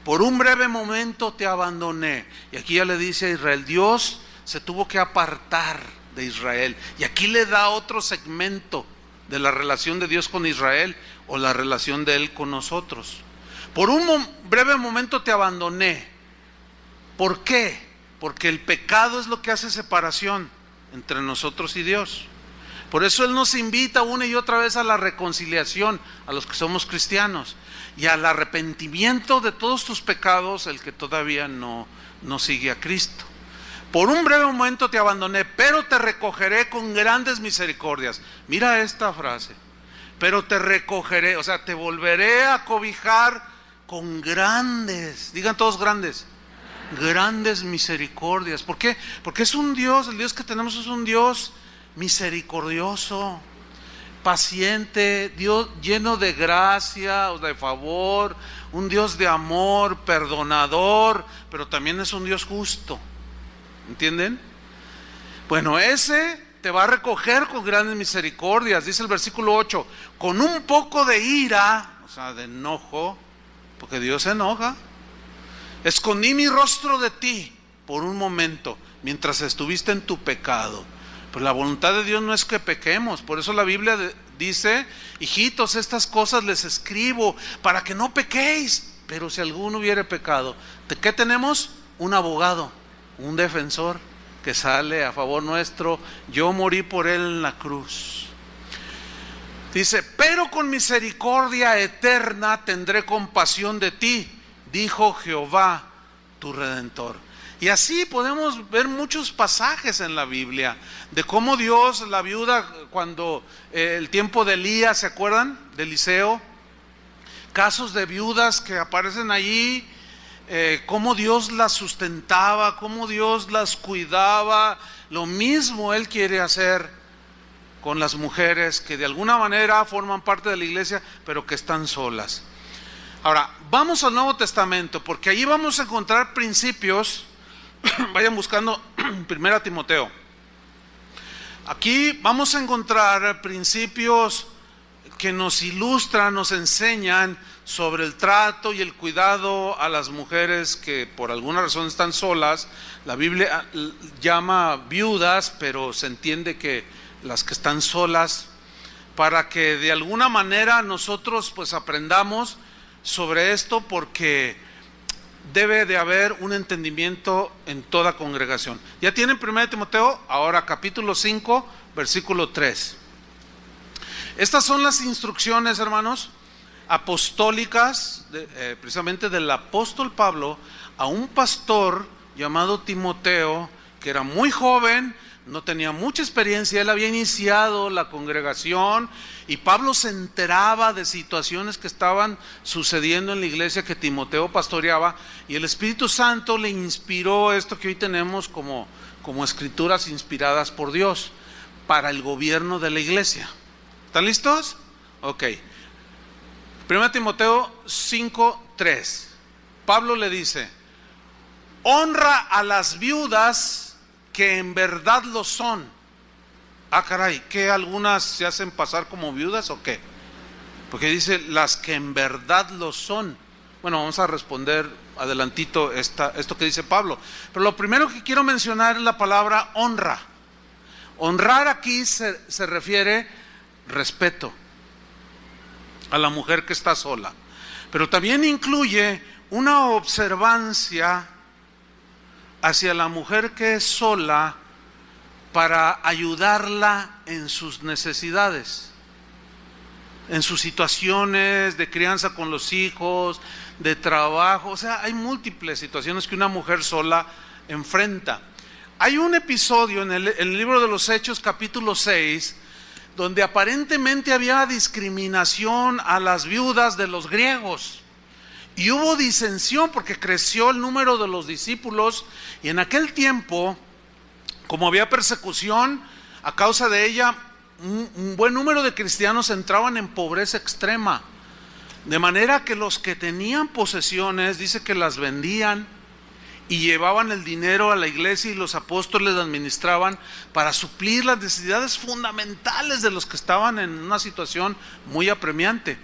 por un breve momento te abandoné. Y aquí ya le dice a Israel, Dios se tuvo que apartar de Israel, y aquí le da otro segmento de la relación de Dios con Israel, o la relación de Él con nosotros. Por un breve momento te abandoné. ¿Por qué? Porque el pecado es lo que hace separación entre nosotros y Dios. Por eso Él nos invita una y otra vez a la reconciliación, a los que somos cristianos, y al arrepentimiento de todos tus pecados, el que todavía no sigue a Cristo. Por un breve momento te abandoné, pero te recogeré con grandes misericordias. Mira esta frase: pero te recogeré, o sea, te volveré a cobijar con grandes, digan todos grandes misericordias. ¿Por qué? Porque es un Dios, el Dios que tenemos es un Dios misericordioso, paciente, Dios lleno de gracia, o de favor, un Dios de amor, perdonador, pero también es un Dios justo. ¿Entienden? Bueno, ese te va a recoger con grandes misericordias. Dice el versículo 8: con un poco de ira, o sea, de enojo, porque Dios se enoja, escondí mi rostro de ti por un momento, mientras estuviste en tu pecado. Pues la voluntad de Dios no es que pequemos. Por eso la Biblia dice: hijitos, estas cosas les escribo para que no pequéis. Pero si alguno hubiere pecado, ¿qué tenemos? Un abogado, un defensor que sale a favor nuestro. Yo morí por él en la cruz. Dice: pero con misericordia eterna tendré compasión de ti, dijo Jehová tu Redentor. Y así podemos ver muchos pasajes en la Biblia de cómo Dios, la viuda, cuando el tiempo de Elías, ¿se acuerdan? De Eliseo, casos de viudas que aparecen allí, cómo Dios las sustentaba, cómo Dios las cuidaba. Lo mismo Él quiere hacer con las mujeres que de alguna manera forman parte de la iglesia, pero que están solas. Ahora, vamos al Nuevo Testamento, porque allí vamos a encontrar principios. Vayan buscando 1 Timoteo. Aquí vamos a encontrar principios que nos ilustran, nos enseñan sobre el trato y el cuidado a las mujeres que por alguna razón están solas. La Biblia llama viudas, pero se entiende que las que están solas, para que de alguna manera nosotros pues aprendamos sobre esto, porque debe de haber un entendimiento en toda congregación. ¿Ya tienen 1 Timoteo? Ahora capítulo 5, versículo 3. Estas son las instrucciones, hermanos, apostólicas, precisamente del apóstol Pablo a un pastor llamado Timoteo, que era muy joven, no tenía mucha experiencia. Él había iniciado la congregación, y Pablo se enteraba de situaciones que estaban sucediendo en la iglesia que Timoteo pastoreaba, y el Espíritu Santo le inspiró esto que hoy tenemos como escrituras inspiradas por Dios para el gobierno de la iglesia. ¿Están listos? Ok. 1 Timoteo 5:3. Pablo le dice: honra a las viudas que en verdad lo son. Ah, caray, ¿qué algunas se hacen pasar como viudas o qué? Porque dice las que en verdad lo son. Bueno, vamos a responder adelantito esto que dice Pablo. Pero lo primero que quiero mencionar es la palabra honra. Honrar aquí se refiere respeto a la mujer que está sola, pero también incluye una observancia hacia la mujer que es sola, para ayudarla en sus necesidades, en sus situaciones de crianza con los hijos, de trabajo. O sea, hay múltiples situaciones que una mujer sola enfrenta. Hay un episodio en el libro de los Hechos, capítulo 6, donde aparentemente había discriminación a las viudas de los griegos. Y hubo disensión porque creció el número de los discípulos, y en aquel tiempo, como había persecución, A causa de ella, un buen número de cristianos entraban en pobreza extrema. De manera que los que tenían posesiones, dice que las vendían y llevaban el dinero a la iglesia y los apóstoles la administraban para suplir las necesidades fundamentales de los que estaban en una situación muy apremiante.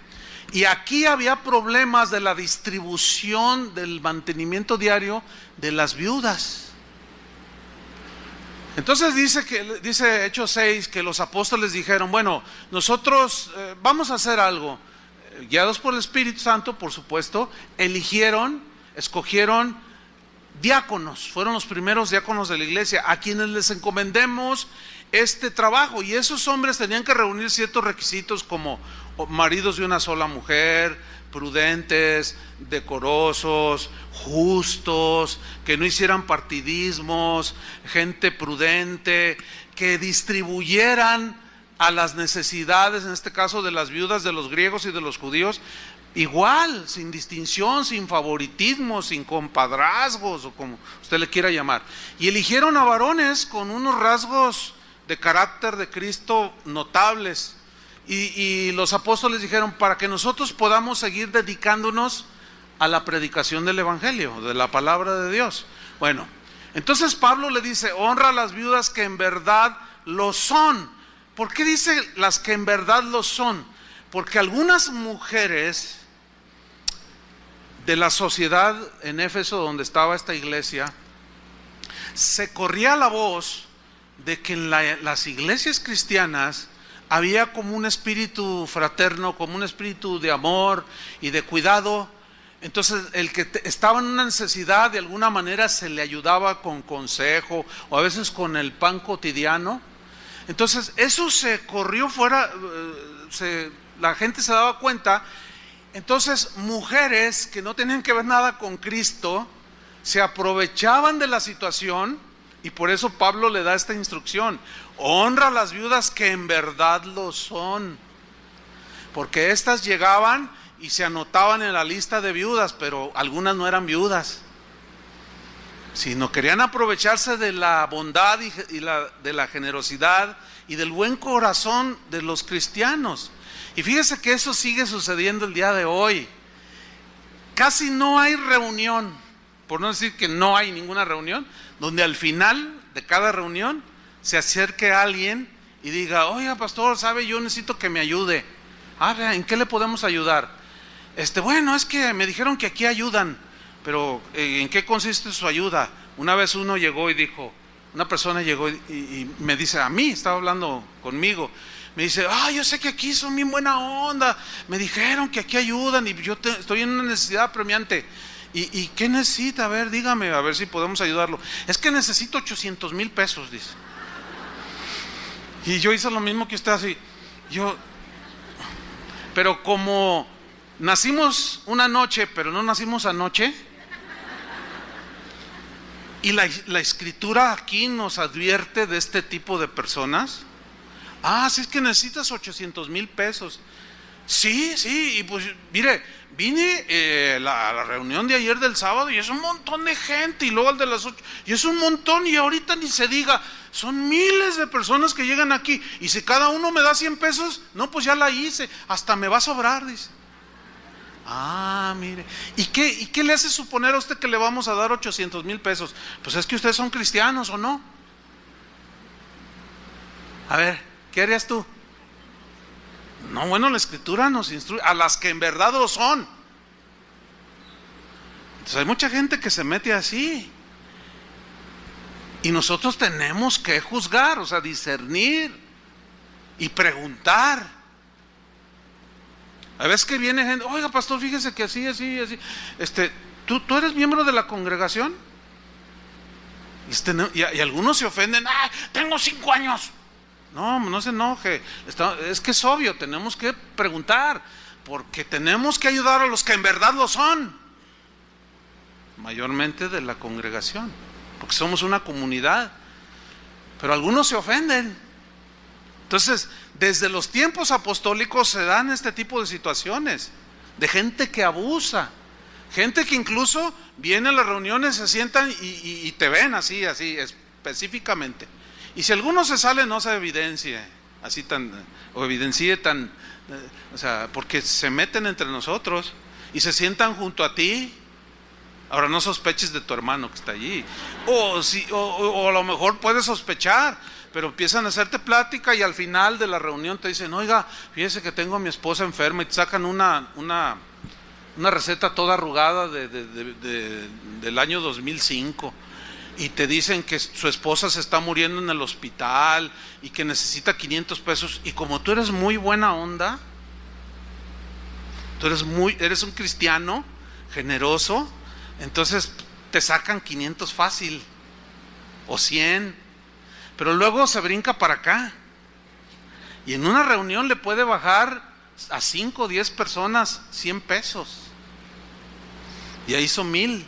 Y aquí había problemas de la distribución del mantenimiento diario de las viudas. Entonces dice Hechos 6 que los apóstoles dijeron, bueno, nosotros vamos a hacer algo. Guiados por el Espíritu Santo, por supuesto, escogieron diáconos, fueron los primeros diáconos de la iglesia, a quienes les encomendemos este trabajo. Y esos hombres tenían que reunir ciertos requisitos como maridos de una sola mujer, prudentes, decorosos, justos, que no hicieran partidismos, gente prudente, que distribuyeran a las necesidades, en este caso de las viudas de los griegos y de los judíos, igual, sin distinción, sin favoritismo, sin compadrazgos, o como usted le quiera llamar. Y eligieron a varones con unos rasgos de carácter de Cristo notables. Y los apóstoles dijeron, para que nosotros podamos seguir dedicándonos a la predicación del evangelio, de la palabra de Dios. Bueno, entonces Pablo le dice, honra a las viudas que en verdad lo son. ¿Por qué dice las que en verdad lo son? Porque algunas mujeres de la sociedad en Éfeso, donde estaba esta iglesia, se corría la voz de que en las iglesias cristianas había como un espíritu fraterno, como un espíritu de amor y de cuidado. Entonces el que estaba en una necesidad, de alguna manera se le ayudaba con consejo o a veces con el pan cotidiano. Entonces eso se corrió fuera, la gente se daba cuenta. Entonces mujeres que no tenían que ver nada con Cristo se aprovechaban de la situación, y por eso Pablo le da esta instrucción: honra a las viudas que en verdad lo son, porque éstas llegaban y se anotaban en la lista de viudas, pero algunas no eran viudas, sino querían aprovecharse de la bondad y de la generosidad y del buen corazón de los cristianos. Y fíjese que eso sigue sucediendo el día de hoy. Casi no hay reunión, por no decir que no hay ninguna reunión, donde al final de cada reunión se acerque a alguien y diga: oiga, pastor, ¿sabe? Yo necesito que me ayude. ¿En qué le podemos ayudar? Bueno, es que me dijeron que aquí ayudan, pero ¿en qué consiste su ayuda? Una vez una persona llegó y me dice a mí, estaba hablando conmigo, me dice: yo sé que aquí son bien buena onda, me dijeron que aquí ayudan y yo estoy en una necesidad apremiante. ¿Y qué necesita? A ver, dígame, a ver si podemos ayudarlo. Es que necesito 800,000 pesos, dice. Y yo hice lo mismo que usted, así. Pero como nacimos una noche, pero no nacimos anoche, y la escritura aquí nos advierte de este tipo de personas. Si es que necesitas 800,000 pesos. Sí, y pues mire, vine a la reunión de ayer del sábado y es un montón de gente, y luego al de las 8 y es un montón, y ahorita ni se diga, son miles de personas que llegan aquí, y si cada uno me da 100 pesos, no, pues ya la hice, hasta me va a sobrar, dice. Mire, ¿y qué le hace suponer a usted que le vamos a dar 800,000 pesos? Pues es que ustedes son cristianos, ¿o no? A ver, ¿qué harías tú? No, bueno, la escritura nos instruye a las que en verdad lo son. Entonces hay mucha gente que se mete así, y nosotros tenemos que juzgar, o sea, discernir y preguntar. A veces que viene gente: oiga, pastor, fíjese que así. ¿Tú eres miembro de la congregación? Y algunos se ofenden: tengo 5 años. No se enoje, es que es obvio, tenemos que preguntar, porque tenemos que ayudar a los que en verdad lo son, mayormente de la congregación, porque somos una comunidad. Pero algunos se ofenden. Entonces, desde los tiempos apostólicos se dan este tipo de situaciones, de gente que abusa, gente que incluso viene a las reuniones, se sientan y te ven así específicamente, Y si alguno se sale, no se evidencie, o evidencie o sea, porque se meten entre nosotros y se sientan junto a ti. Ahora no sospeches de tu hermano que está allí. O a lo mejor puedes sospechar, pero empiezan a hacerte plática y al final de la reunión te dicen, oiga, fíjese que tengo a mi esposa enferma, y te sacan una receta toda arrugada del año 2005. Y te dicen que su esposa se está muriendo en el hospital y que necesita 500 pesos. Y como tú eres muy buena onda, eres un cristiano generoso, entonces te sacan 500 fácil, o 100, pero luego se brinca para acá. Y en una reunión le puede bajar a 5 o 10 personas 100 pesos. Y ahí son 1000,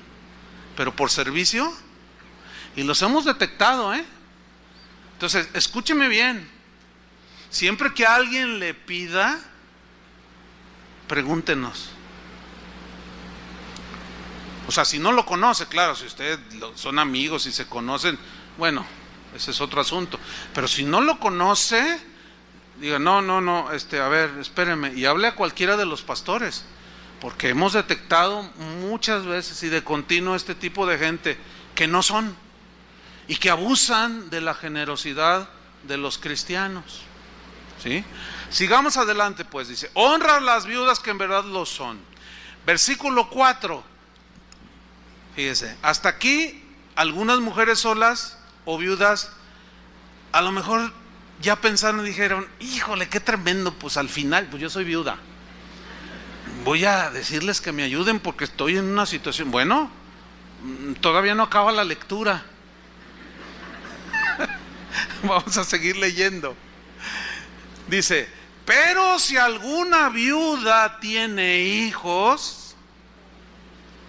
pero por servicio. Y los hemos detectado, Entonces, escúcheme bien. Siempre que alguien le pida, pregúntenos. O sea, si no lo conoce, claro, si ustedes son amigos y se conocen, bueno, ese es otro asunto. Pero si no lo conoce, diga, no, a ver, espéreme, y hable a cualquiera de los pastores, porque hemos detectado muchas veces y de continuo este tipo de gente que no son y que abusan de la generosidad de los cristianos. ¿Sí? Sigamos adelante, pues, dice, honra a las viudas que en verdad lo son. Versículo 4. Fíjese, hasta aquí algunas mujeres solas o viudas a lo mejor ya pensaron y dijeron, híjole, qué tremendo, pues al final, pues yo soy viuda, voy a decirles que me ayuden porque estoy en una situación. Bueno, todavía no acaba la lectura. Vamos a seguir leyendo. Dice, pero si alguna viuda tiene hijos,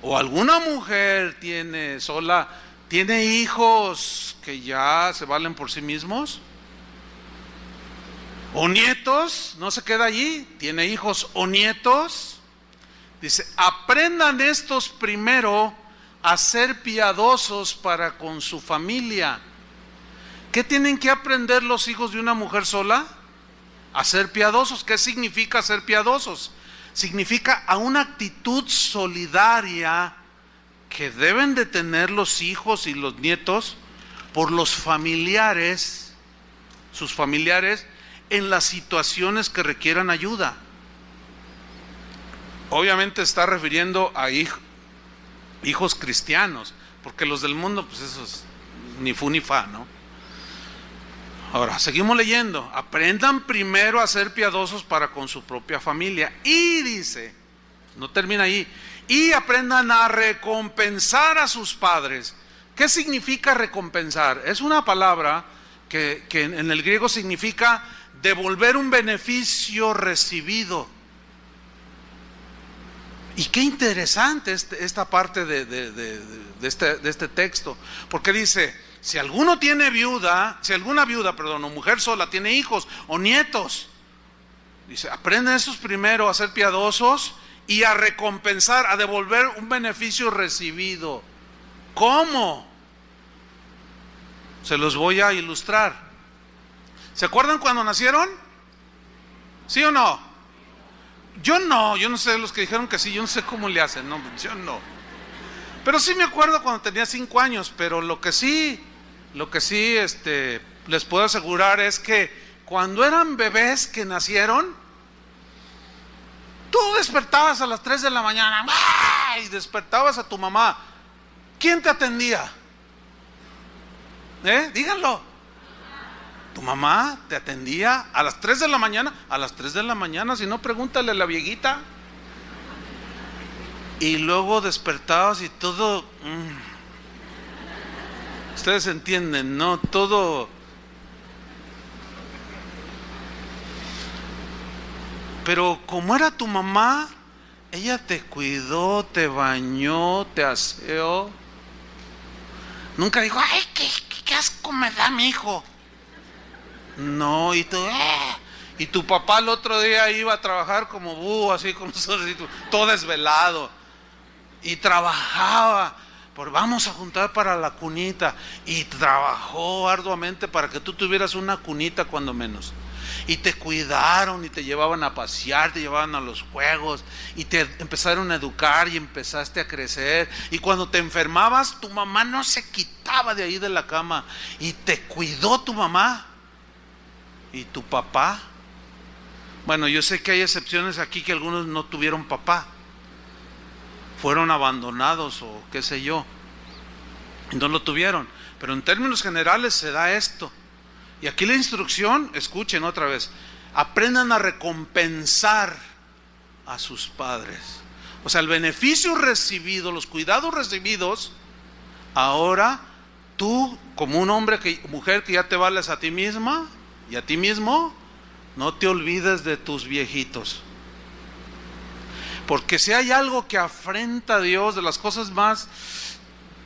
o alguna mujer tiene hijos que ya se valen por sí mismos, o nietos, no se queda allí, tiene hijos o nietos, dice, aprendan estos primero a ser piadosos para con su familia. ¿Qué tienen que aprender los hijos de una mujer sola? A ser piadosos. ¿Qué significa ser piadosos? Significa a una actitud solidaria que deben de tener los hijos y los nietos por los familiares, sus familiares, en las situaciones que requieran ayuda. Obviamente está refiriendo a hijos cristianos, porque los del mundo, pues esos ni fu ni fa, ¿no? Ahora, seguimos leyendo. Aprendan primero a ser piadosos para con su propia familia. Y dice, no termina ahí, y aprendan a recompensar a sus padres. ¿Qué significa recompensar? Es una palabra que en el griego significa devolver un beneficio recibido. Y qué interesante esta parte de este texto, porque dice, si alguna viuda, o mujer sola tiene hijos o nietos, dice, aprenden esos primero a ser piadosos y a recompensar, a devolver un beneficio recibido. ¿Cómo? Se los voy a ilustrar. ¿Se acuerdan cuando nacieron? ¿Sí o no? Yo no sé, los que dijeron que sí, yo no sé cómo le hacen, no, yo no. Pero sí me acuerdo cuando tenía 5 años, pero lo que sí les puedo asegurar es que cuando eran bebés que nacieron, tú despertabas a las 3 de la mañana, ¡ah!, y despertabas a tu mamá. ¿Quién te atendía? Díganlo. ¿Tu mamá te atendía a las 3 de la mañana? A las 3 de la mañana, si no, pregúntale a la viejita. Y luego despertabas y todo... Ustedes entienden, ¿no? Todo... Pero como era tu mamá, ella te cuidó, te bañó, te aseó. Nunca dijo, ¡ay, qué asco me da mi hijo! No, y tu papá el otro día iba a trabajar como búho, así como nosotros, todo desvelado, y trabajaba, vamos a juntar para la cunita. Y trabajó arduamente para que tú tuvieras una cunita cuando menos. Y te cuidaron y te llevaban a pasear, te llevaban a los juegos y te empezaron a educar y empezaste a crecer. Y cuando te enfermabas, tu mamá no se quitaba de ahí de la cama y te cuidó tu mamá. ¿Y tu papá? Bueno, yo sé que hay excepciones aquí, que algunos no tuvieron papá, fueron abandonados o qué sé yo, y no lo tuvieron. Pero en términos generales se da esto. Y aquí la instrucción, escuchen otra vez, aprendan a recompensar a sus padres. O sea, el beneficio recibido, los cuidados recibidos, ahora tú, como un hombre, mujer que ya te vales a ti misma y a ti mismo, no te olvides de tus viejitos. Porque si hay algo que afrenta a Dios, de las cosas más,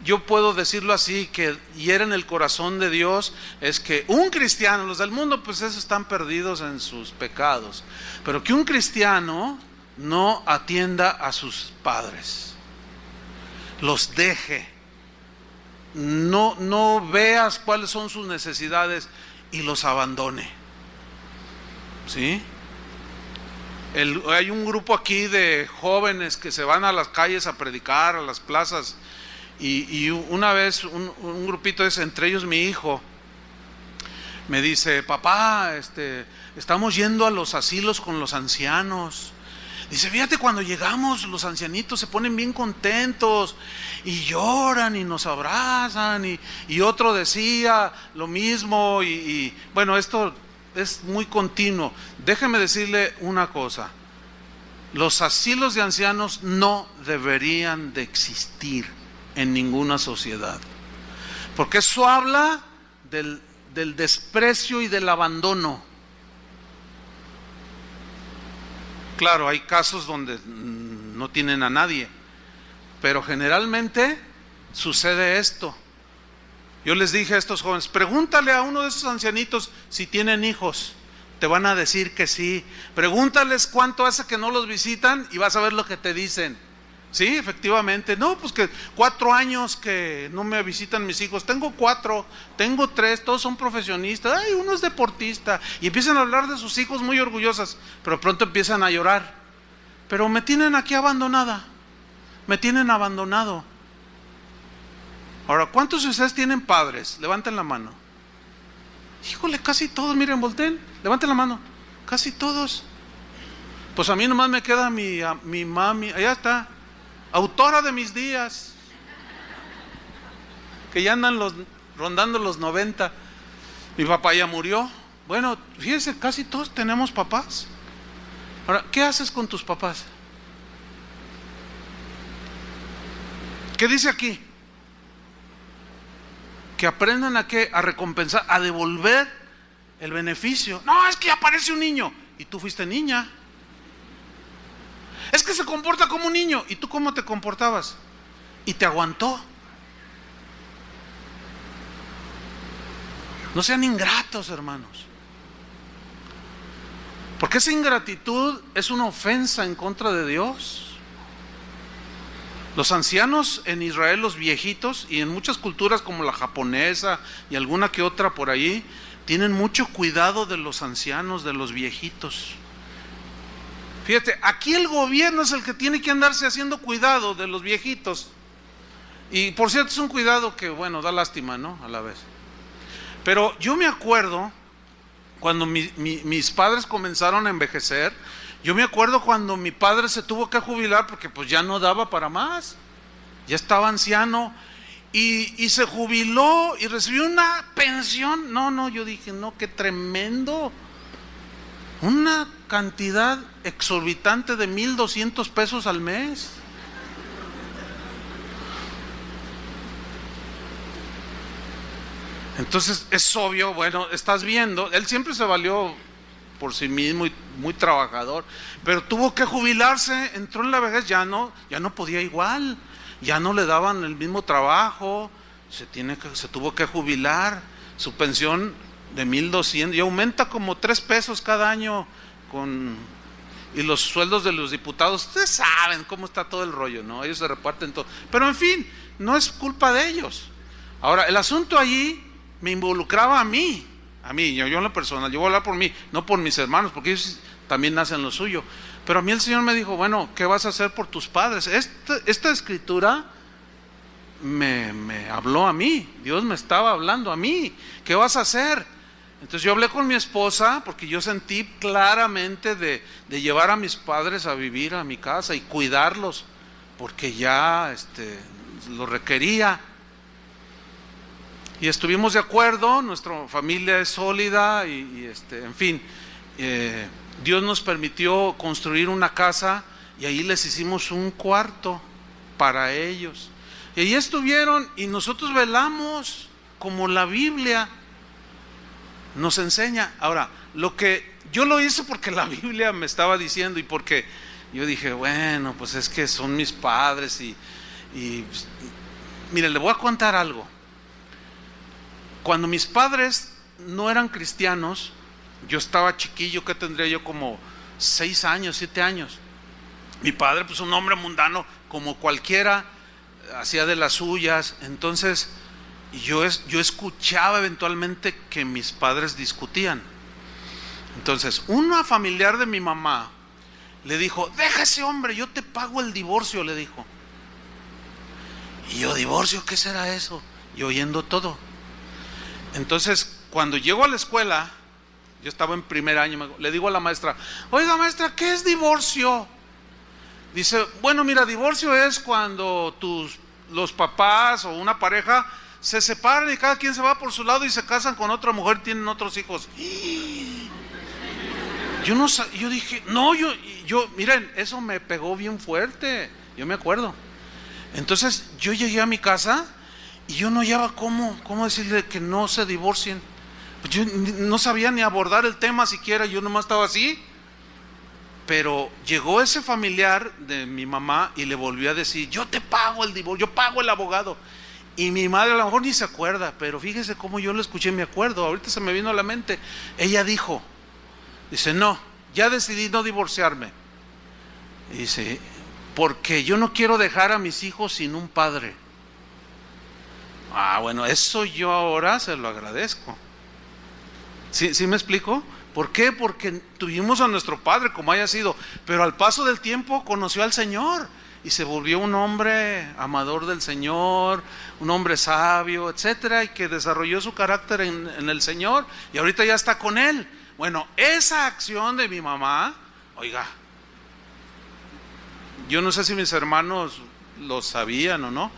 yo puedo decirlo así, que hieren el corazón de Dios, es que un cristiano, los del mundo pues esos están perdidos en sus pecados, pero que un cristiano no atienda a sus padres, los deje, no veas cuáles son sus necesidades y los abandone. ¿Sí? Hay un grupo aquí de jóvenes que se van a las calles a predicar, a las plazas. Y una vez un grupito, entre ellos mi hijo, me dice: papá, estamos yendo a los asilos con los ancianos. Dice: fíjate, cuando llegamos los ancianitos se ponen bien contentos y lloran y nos abrazan. Y otro decía lo mismo. Y bueno, esto es muy continuo. Déjeme decirle una cosa: los asilos de ancianos no deberían de existir en ninguna sociedad, porque eso habla del desprecio y del abandono. Claro, hay casos donde no tienen a nadie, pero generalmente sucede esto. Yo les dije a estos jóvenes: pregúntale a uno de esos ancianitos si tienen hijos, te van a decir que sí. Pregúntales cuánto hace que no los visitan y vas a ver lo que te dicen. Sí, efectivamente. No, pues que 4 años que no me visitan mis hijos. Tengo 4, tengo 3, todos son profesionistas. Ay, uno es deportista. Y empiezan a hablar de sus hijos muy orgullosas, pero pronto empiezan a llorar. Pero me tienen aquí abandonada, me tienen abandonado. Ahora, ¿cuántos de ustedes tienen padres? Levanten la mano. Híjole, casi todos. Miren, volteen, levanten la mano. Casi todos. Pues a mí nomás me queda mi mami. Allá está, autora de mis días, que ya andan rondando los 90. Mi papá ya murió. Bueno, fíjense, casi todos tenemos papás. Ahora, ¿qué haces con tus papás? ¿Qué dice aquí? Que aprendan a qué, a recompensar, a devolver el beneficio. No, es que aparece un niño y tú fuiste niña. Es que se comporta como un niño y tú cómo te comportabas y te aguantó. No sean ingratos, hermanos, porque esa ingratitud es una ofensa en contra de Dios. Los ancianos en Israel, los viejitos, y en muchas culturas como la japonesa y alguna que otra por ahí, tienen mucho cuidado de los ancianos, de los viejitos. Fíjate, aquí el gobierno es el que tiene que andarse haciendo cuidado de los viejitos. Y por cierto, es un cuidado que, bueno, da lástima, ¿no? A la vez. Pero yo me acuerdo cuando mis padres comenzaron a envejecer. Yo me acuerdo cuando mi padre se tuvo que jubilar porque pues ya no daba para más, ya estaba anciano y se jubiló y recibió una pensión. No, yo dije, no, qué tremendo, una cantidad exorbitante de 1,200 pesos al mes. Entonces es obvio, bueno, estás viendo, él siempre se valió por sí mismo y muy trabajador, pero tuvo que jubilarse, entró en la vejez, ya no podía igual, ya no le daban el mismo trabajo, se tuvo que jubilar. Su pensión de 1,200 y aumenta como 3 pesos cada año y los sueldos de los diputados, ustedes saben cómo está todo el rollo, ¿no? Ellos se reparten todo, pero en fin, no es culpa de ellos. Ahora, el asunto allí me involucraba a mí, yo en lo personal, yo voy a hablar por mí, no por mis hermanos, porque ellos también hacen lo suyo. Pero a mí el Señor me dijo, bueno, ¿qué vas a hacer por tus padres? Esta escritura me habló a mí, Dios me estaba hablando a mí, ¿qué vas a hacer? Entonces yo hablé con mi esposa, porque yo sentí claramente de llevar a mis padres a vivir a mi casa y cuidarlos, porque ya lo requería. Y estuvimos de acuerdo, nuestra familia es sólida en fin, Dios nos permitió construir una casa y ahí les hicimos un cuarto para ellos. Y ahí estuvieron y nosotros velamos como la Biblia nos enseña. Ahora, yo lo hice porque la Biblia me estaba diciendo y porque yo dije, bueno, pues es que son mis padres y mire, le voy a contar algo. Cuando mis padres no eran cristianos, yo estaba chiquillo, que tendría yo como 6 años, 7 años. Mi padre, pues un hombre mundano como cualquiera, hacía de las suyas. Entonces yo escuchaba eventualmente que mis padres discutían. Entonces una familiar de mi mamá le dijo, deja ese hombre, yo te pago el divorcio, le dijo. Y yo, ¿divorcio? ¿Qué será eso? Y oyendo todo. Entonces cuando llego a la escuela, yo estaba en primer año, le digo a la maestra, oiga maestra, ¿qué es divorcio? Dice, bueno mira, divorcio es cuando los papás o una pareja se separan y cada quien se va por su lado y se casan con otra mujer y tienen otros hijos. Yo dije, no, miren, eso me pegó bien fuerte, yo me acuerdo. Entonces yo llegué a mi casa y yo no hallaba cómo decirle que no se divorcien. Yo no sabía ni abordar el tema siquiera, yo nomás estaba así. Pero llegó ese familiar de mi mamá y le volvió a decir, yo te pago el divorcio, yo pago el abogado. Y mi madre a lo mejor ni se acuerda, pero fíjese cómo yo lo escuché, me acuerdo, ahorita se me vino a la mente. Ella dice, no, ya decidí no divorciarme. Dice, porque yo no quiero dejar a mis hijos sin un padre. Bueno, eso yo ahora se lo agradezco. ¿Sí me explico? ¿Por qué? Porque tuvimos a nuestro padre como haya sido, pero al paso del tiempo conoció al Señor y se volvió un hombre amador del Señor, un hombre sabio, etcétera, y que desarrolló su carácter en el Señor y ahorita ya está con Él. Bueno, esa acción de mi mamá, oiga, yo no sé si mis hermanos lo sabían o no,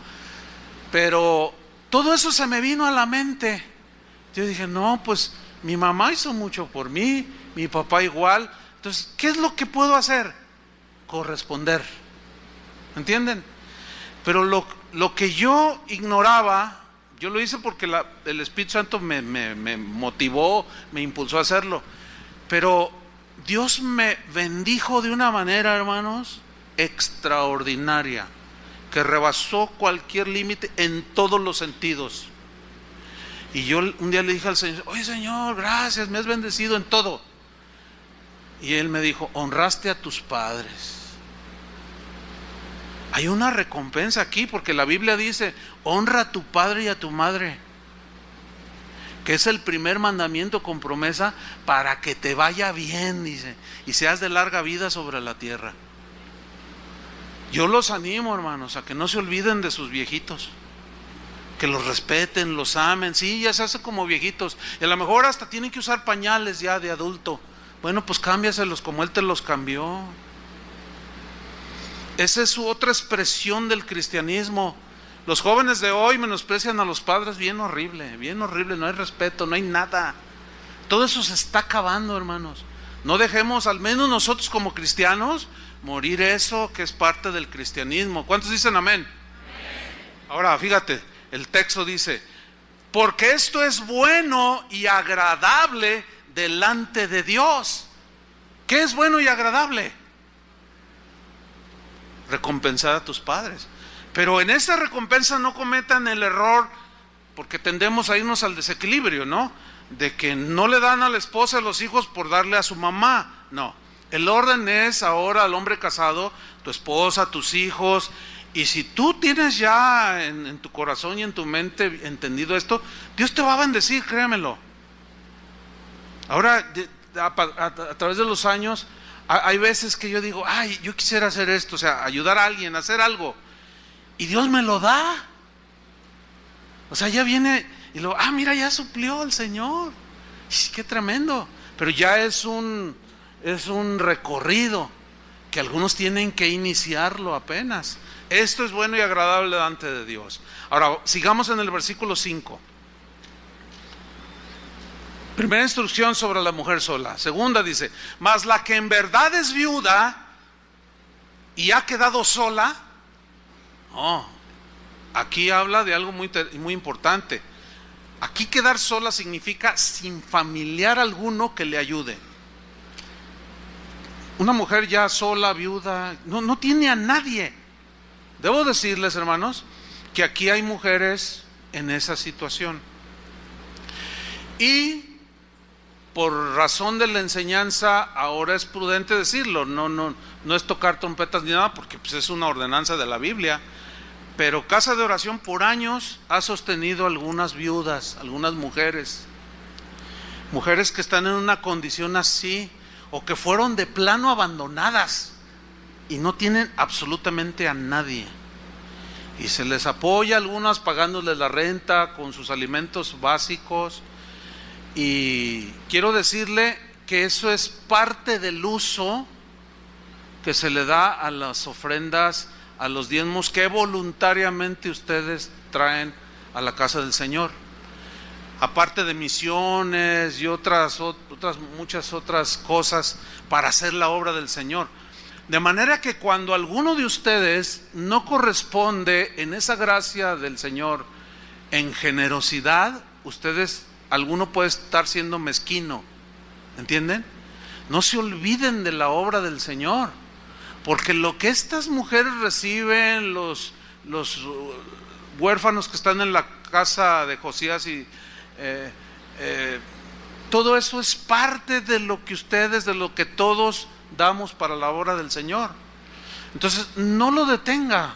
pero todo eso se me vino a la mente. Yo dije, no, pues mi mamá hizo mucho por mí, mi papá igual. Entonces, ¿qué es lo que puedo hacer? Corresponder. ¿Entienden? Pero lo que yo ignoraba, yo lo hice porque el Espíritu Santo me motivó, me impulsó a hacerlo. Pero Dios me bendijo de una manera, hermanos, extraordinaria, que rebasó cualquier límite en todos los sentidos. Y yo un día le dije al Señor, oye Señor, gracias, me has bendecido en todo. Y Él me dijo, honraste a tus padres. Hay una recompensa aquí, porque la Biblia dice, honra a tu padre y a tu madre, que es el primer mandamiento con promesa para que te vaya bien, dice, y seas de larga vida sobre la tierra. Yo los animo, hermanos, a que no se olviden de sus viejitos, que los respeten, los amen. Sí, ya se hace como viejitos y a lo mejor hasta tienen que usar pañales ya de adulto. Bueno, pues cámbiaselos como Él te los cambió. Esa es su otra expresión del cristianismo. Los jóvenes de hoy menosprecian a los padres bien horrible, no hay respeto, no hay nada. Todo eso se está acabando, hermanos. No dejemos, al menos nosotros como cristianos, morir eso que es parte del cristianismo. ¿Cuántos dicen amén? Ahora, fíjate, el texto dice, porque esto es bueno y agradable delante de Dios. ¿Qué es bueno y agradable? Recompensar a tus padres. Pero en esta recompensa no cometan el error, porque tendemos a irnos al desequilibrio, ¿no? De que no le dan a la esposa a los hijos por darle a su mamá. No, el orden es ahora al hombre casado, tu esposa, tus hijos, Y si tú tienes ya en tu corazón y en tu mente entendido esto, Dios te va a bendecir, créemelo. Ahora, a través de los años, hay veces que yo digo, ay, yo quisiera hacer esto, o sea, ayudar a alguien, hacer algo, y Dios me lo da. O sea, ya viene y lo, mira, ya suplió el Señor. Qué tremendo. Pero ya es un recorrido que algunos tienen que iniciarlo apenas. Esto es bueno y agradable delante de Dios. Ahora, sigamos en el versículo 5. Primera instrucción sobre la mujer sola. Segunda dice, mas la que en verdad es viuda y ha quedado sola. Aquí habla de algo muy importante. Aquí quedar sola significa sin familiar alguno que le ayude. Una mujer ya sola, viuda, no tiene a nadie. Debo decirles, hermanos, que aquí hay mujeres en esa situación. Y por razón de la enseñanza, ahora es prudente decirlo. No es tocar trompetas ni nada, porque pues es una ordenanza de la Biblia. Pero Casa de Oración por años ha sostenido algunas viudas, algunas mujeres que están en una condición así, o que fueron de plano abandonadas y no tienen absolutamente a nadie, y se les apoya a algunas pagándoles la renta con sus alimentos básicos. Y quiero decirle que eso es parte del uso que se le da a las ofrendas, a los diezmos que voluntariamente ustedes traen a la casa del Señor, aparte de misiones y muchas otras cosas para hacer la obra del Señor. De manera que cuando alguno de ustedes no corresponde en esa gracia del Señor en generosidad, alguno puede estar siendo mezquino, ¿entienden? No se olviden de la obra del Señor, porque lo que estas mujeres reciben, los huérfanos que están en la casa de Josías, y todo eso es parte de lo que todos damos para la obra del Señor. Entonces, no lo detenga.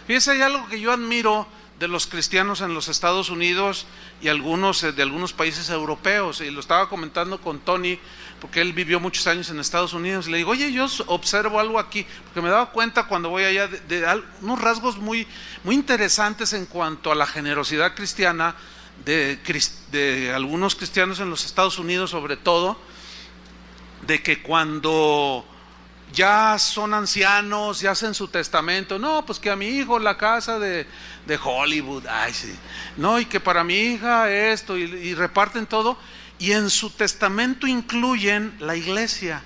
Fíjese, hay algo que yo admiro de los cristianos en los Estados Unidos y de algunos países europeos, y lo estaba comentando con Tony, porque él vivió muchos años en Estados Unidos. Le digo, oye, yo observo algo aquí, porque me daba cuenta cuando voy allá de unos rasgos muy, muy interesantes en cuanto a la generosidad cristiana de algunos cristianos en los Estados Unidos, sobre todo, de que cuando ya son ancianos, ya hacen su testamento, no, pues que a mi hijo la casa de Hollywood, ay sí, no, y que para mi hija esto, y reparten todo, y en su testamento incluyen la iglesia.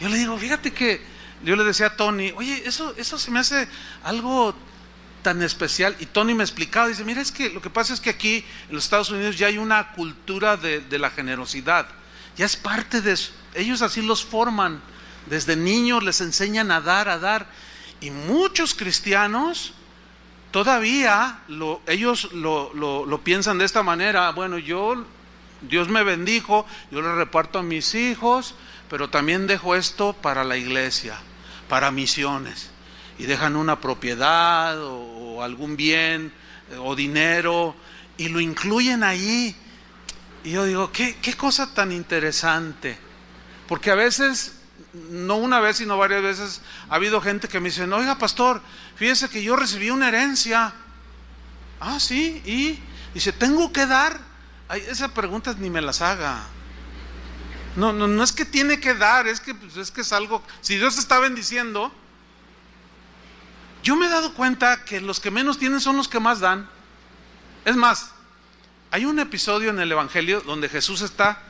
Yo le digo, fíjate que, yo le decía a Tony, oye, eso se me hace algo tan especial, y Tony me explicaba, dice, mira, es que lo que pasa es que aquí en los Estados Unidos ya hay una cultura de la generosidad, ya es parte de eso. Ellos así los forman, desde niños les enseñan a dar, y muchos cristianos todavía ellos lo piensan de esta manera. Bueno, Dios me bendijo, yo le reparto a mis hijos, pero también dejo esto para la iglesia, para misiones, y dejan una propiedad o algún bien o dinero y lo incluyen ahí. Y yo digo, qué cosa tan interesante, porque a veces, no una vez sino varias veces, ha habido gente que me dice, oiga pastor, fíjese que yo recibí una herencia. Sí, y dice, ¿tengo que dar? Ay, esas preguntas ni me las haga. No es que tiene que dar, es que es algo, si Dios está bendiciendo. Yo me he dado cuenta que los que menos tienen son los que más dan. Es más, hay un episodio en el Evangelio donde Jesús está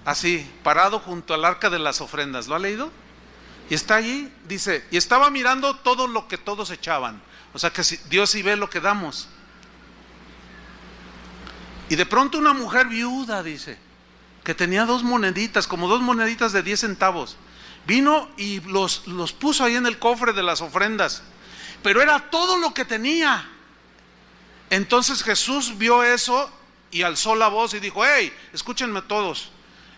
así, parado junto al arca de las ofrendas. ¿Lo ha leído? Y está allí, dice, y estaba mirando todo lo que todos echaban. O sea que Dios sí ve lo que damos. Y de pronto una mujer viuda, dice, que tenía 2 moneditas, como 2 moneditas de 10 centavos, vino y los puso ahí en el cofre de las ofrendas, pero era todo lo que tenía. Entonces Jesús vio eso y alzó la voz y dijo, hey, escúchenme todos,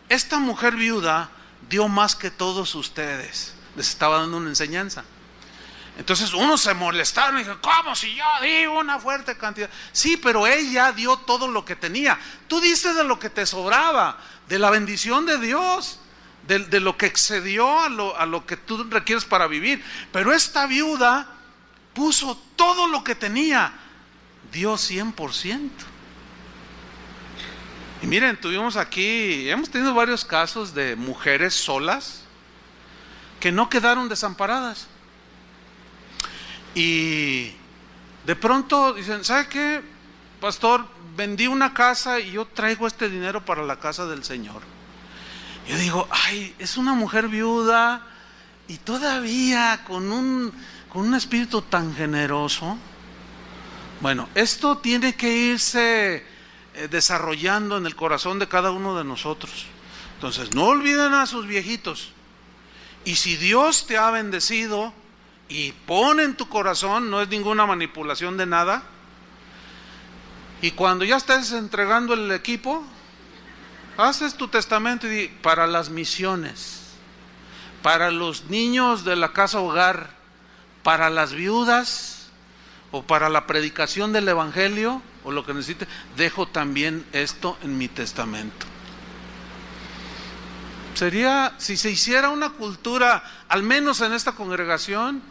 esta mujer viuda dio más que todos ustedes. Les estaba dando una enseñanza. Entonces unos se molestaron y dijeron, ¿cómo si yo di una fuerte cantidad? Sí, pero ella dio todo lo que tenía. Tú diste de lo que te sobraba, de la bendición de Dios, de lo que excedió a lo que tú requieres para vivir. Pero esta viuda puso todo lo que tenía, dio 100%. Y miren, hemos tenido varios casos de mujeres solas que no quedaron desamparadas. Y de pronto dicen, ¿sabe qué, pastor? Vendí una casa y yo traigo este dinero para la casa del Señor. Yo digo, ay, es una mujer viuda y todavía con un espíritu tan generoso. Bueno, esto tiene que irse desarrollando en el corazón de cada uno de nosotros. Entonces, no olviden a sus viejitos. Y si Dios te ha bendecido y pone en tu corazón, no es ninguna manipulación de nada, y cuando ya estés entregando el equipo, haces tu testamento y di, para las misiones, para los niños de la casa hogar, para las viudas, o para la predicación del evangelio, o lo que necesite, dejo también esto en mi testamento. Sería, si se hiciera una cultura, al menos en esta congregación,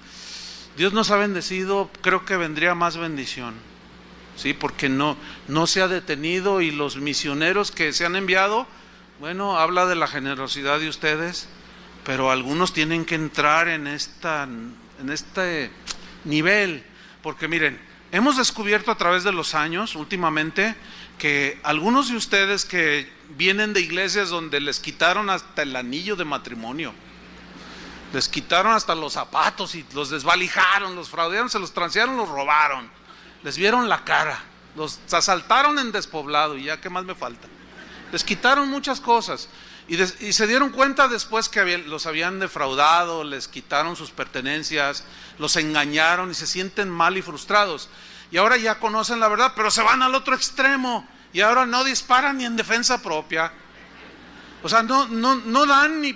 Dios nos ha bendecido, creo que vendría más bendición, ¿sí? Porque no se ha detenido, y los misioneros que se han enviado, bueno, habla de la generosidad de ustedes, pero algunos tienen que entrar en este nivel, porque miren, hemos descubierto a través de los años, últimamente, que algunos de ustedes que vienen de iglesias donde les quitaron hasta el anillo de matrimonio, les quitaron hasta los zapatos y los desvalijaron, los fraudearon, se los transearon, los robaron, les vieron la cara, los asaltaron en despoblado, y ya, ¿qué más me falta? Les quitaron muchas cosas, y se dieron cuenta después que los habían defraudado, les quitaron sus pertenencias, los engañaron y se sienten mal y frustrados. Y ahora ya conocen la verdad, pero se van al otro extremo, y ahora no disparan ni en defensa propia. O sea, no dan ni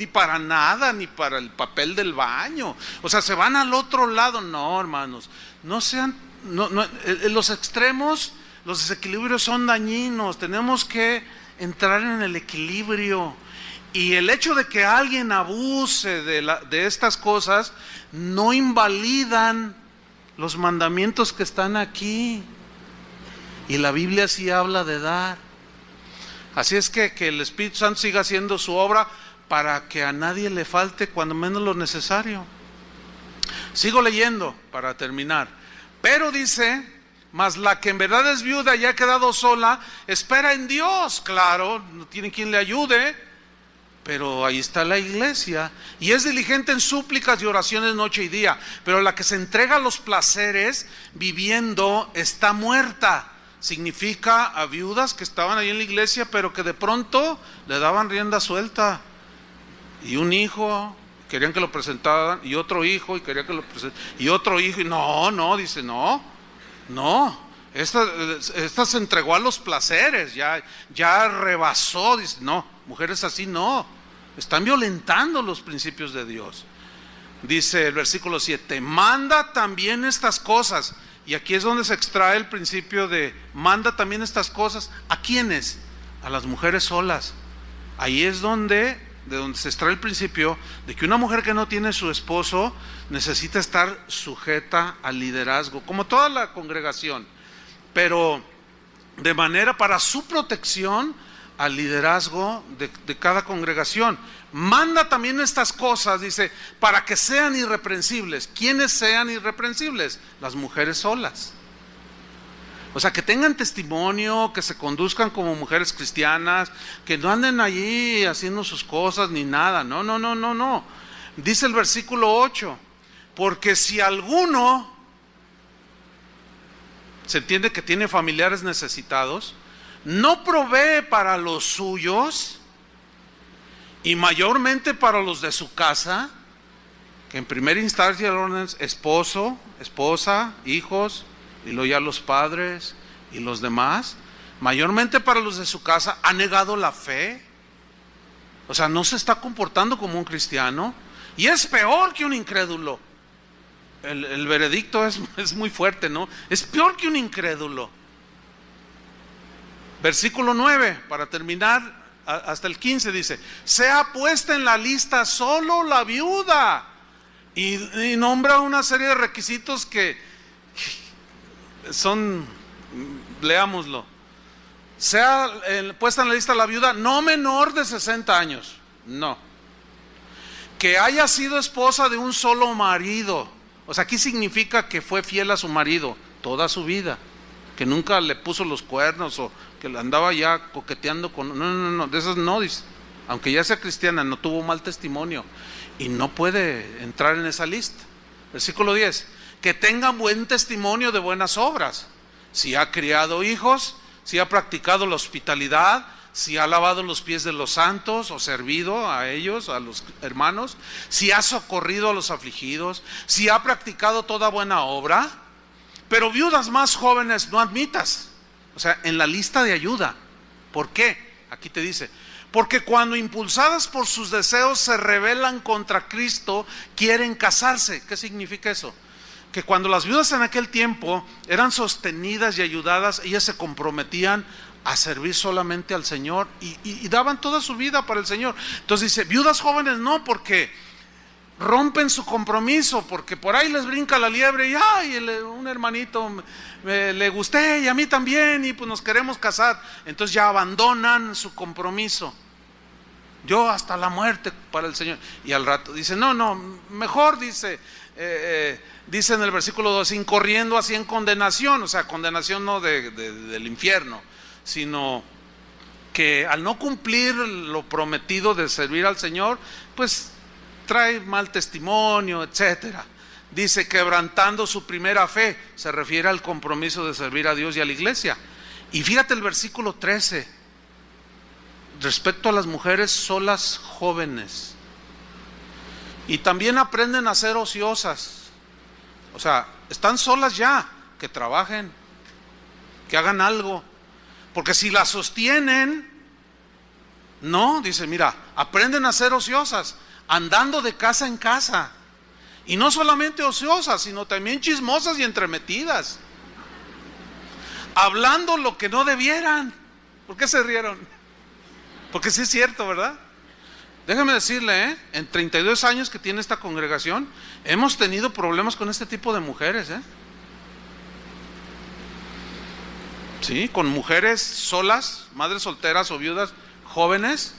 para nada, ni para el papel del baño. O sea, se van al otro lado. No, hermanos, los extremos, los desequilibrios son dañinos. Tenemos que entrar en el equilibrio. Y el hecho de que alguien abuse de estas cosas no invalidan los mandamientos que están aquí. Y la Biblia sí habla de dar. Así es que el Espíritu Santo siga haciendo su obra para que a nadie le falte cuando menos lo necesario. Sigo leyendo para terminar. Pero dice, mas la que en verdad es viuda y ha quedado sola, espera en Dios. Claro, no tiene quien le ayude, pero ahí está la iglesia. Y es diligente en súplicas y oraciones noche y día. Pero la que se entrega a los placeres viviendo está muerta. Significa a viudas que estaban ahí en la iglesia, pero que de pronto le daban rienda suelta. Y un hijo, querían que lo presentaran, y otro hijo, y querían que lo presentaran, y otro hijo, y dice, no, esta se entregó a los placeres, ya rebasó, dice, no, mujeres así no, están violentando los principios de Dios. Dice el versículo 7, manda también estas cosas. Y aquí es donde se extrae el principio de manda también estas cosas. ¿A quiénes? A las mujeres solas. Ahí es de donde se extrae el principio de que una mujer que no tiene su esposo necesita estar sujeta al liderazgo, como toda la congregación, pero de manera para su protección al liderazgo de cada congregación. Manda también estas cosas, dice, para que sean irreprensibles. ¿Quiénes sean irreprensibles? Las mujeres solas. O sea, que tengan testimonio, que se conduzcan como mujeres cristianas, que no anden allí haciendo sus cosas ni nada. No. Dice el versículo 8, porque si alguno, se entiende que tiene familiares necesitados, no provee para los suyos, y mayormente para los de su casa, que en primera instancia el orden es esposo, esposa, hijos, y luego ya los padres y los demás, mayormente para los de su casa, ha negado la fe. O sea, no se está comportando como un cristiano, y es peor que un incrédulo. el veredicto es muy fuerte, ¿no? Es peor que un incrédulo. Versículo 9, para terminar, hasta el 15 dice: sea puesta en la lista solo la viuda. Y nombra una serie de requisitos que son, leámoslo. Sea puesta en la lista la viuda no menor de 60 años. No. Que haya sido esposa de un solo marido. O sea, aquí significa que fue fiel a su marido toda su vida, que nunca le puso los cuernos o que le andaba ya coqueteando con... No, de esas no, dice. Aunque ya sea cristiana, no tuvo mal testimonio y no puede entrar en esa lista. Versículo 10, que tenga buen testimonio de buenas obras. Si ha criado hijos, si ha practicado la hospitalidad, si ha lavado los pies de los santos o servido a ellos, a los hermanos, si ha socorrido a los afligidos, si ha practicado toda buena obra. Pero viudas más jóvenes no admitas, o sea, en la lista de ayuda. ¿Por qué? Aquí te dice: porque cuando impulsadas por sus deseos se rebelan contra Cristo, quieren casarse. ¿Qué significa eso? Que cuando las viudas en aquel tiempo eran sostenidas y ayudadas, ellas se comprometían a servir solamente al Señor y daban toda su vida para el Señor. Entonces dice, viudas jóvenes no, porque rompen su compromiso, porque por ahí les brinca la liebre y ay, un hermanito le gusté y a mí también y pues nos queremos casar. Entonces ya abandonan su compromiso. Yo hasta la muerte para el Señor. Y al rato dice, no, mejor dice en el versículo 2, incorriendo así en condenación. O sea, condenación no del infierno, sino que al no cumplir lo prometido de servir al Señor, pues trae mal testimonio, etcétera. Dice, quebrantando su primera fe, se refiere al compromiso de servir a Dios y a la iglesia. Y fíjate el versículo 13, respecto a las mujeres solas jóvenes. Y también aprenden a ser ociosas. O sea, están solas ya, que trabajen, que hagan algo. Porque si las sostienen, no, dice, mira, aprenden a ser ociosas, andando de casa en casa. Y no solamente ociosas, sino también chismosas y entremetidas, hablando lo que no debieran. ¿Por qué se rieron? Porque sí es cierto, ¿verdad? Déjame decirle, en 32 años que tiene esta congregación, hemos tenido problemas con este tipo de mujeres, Sí, con mujeres solas, madres solteras o viudas jóvenes,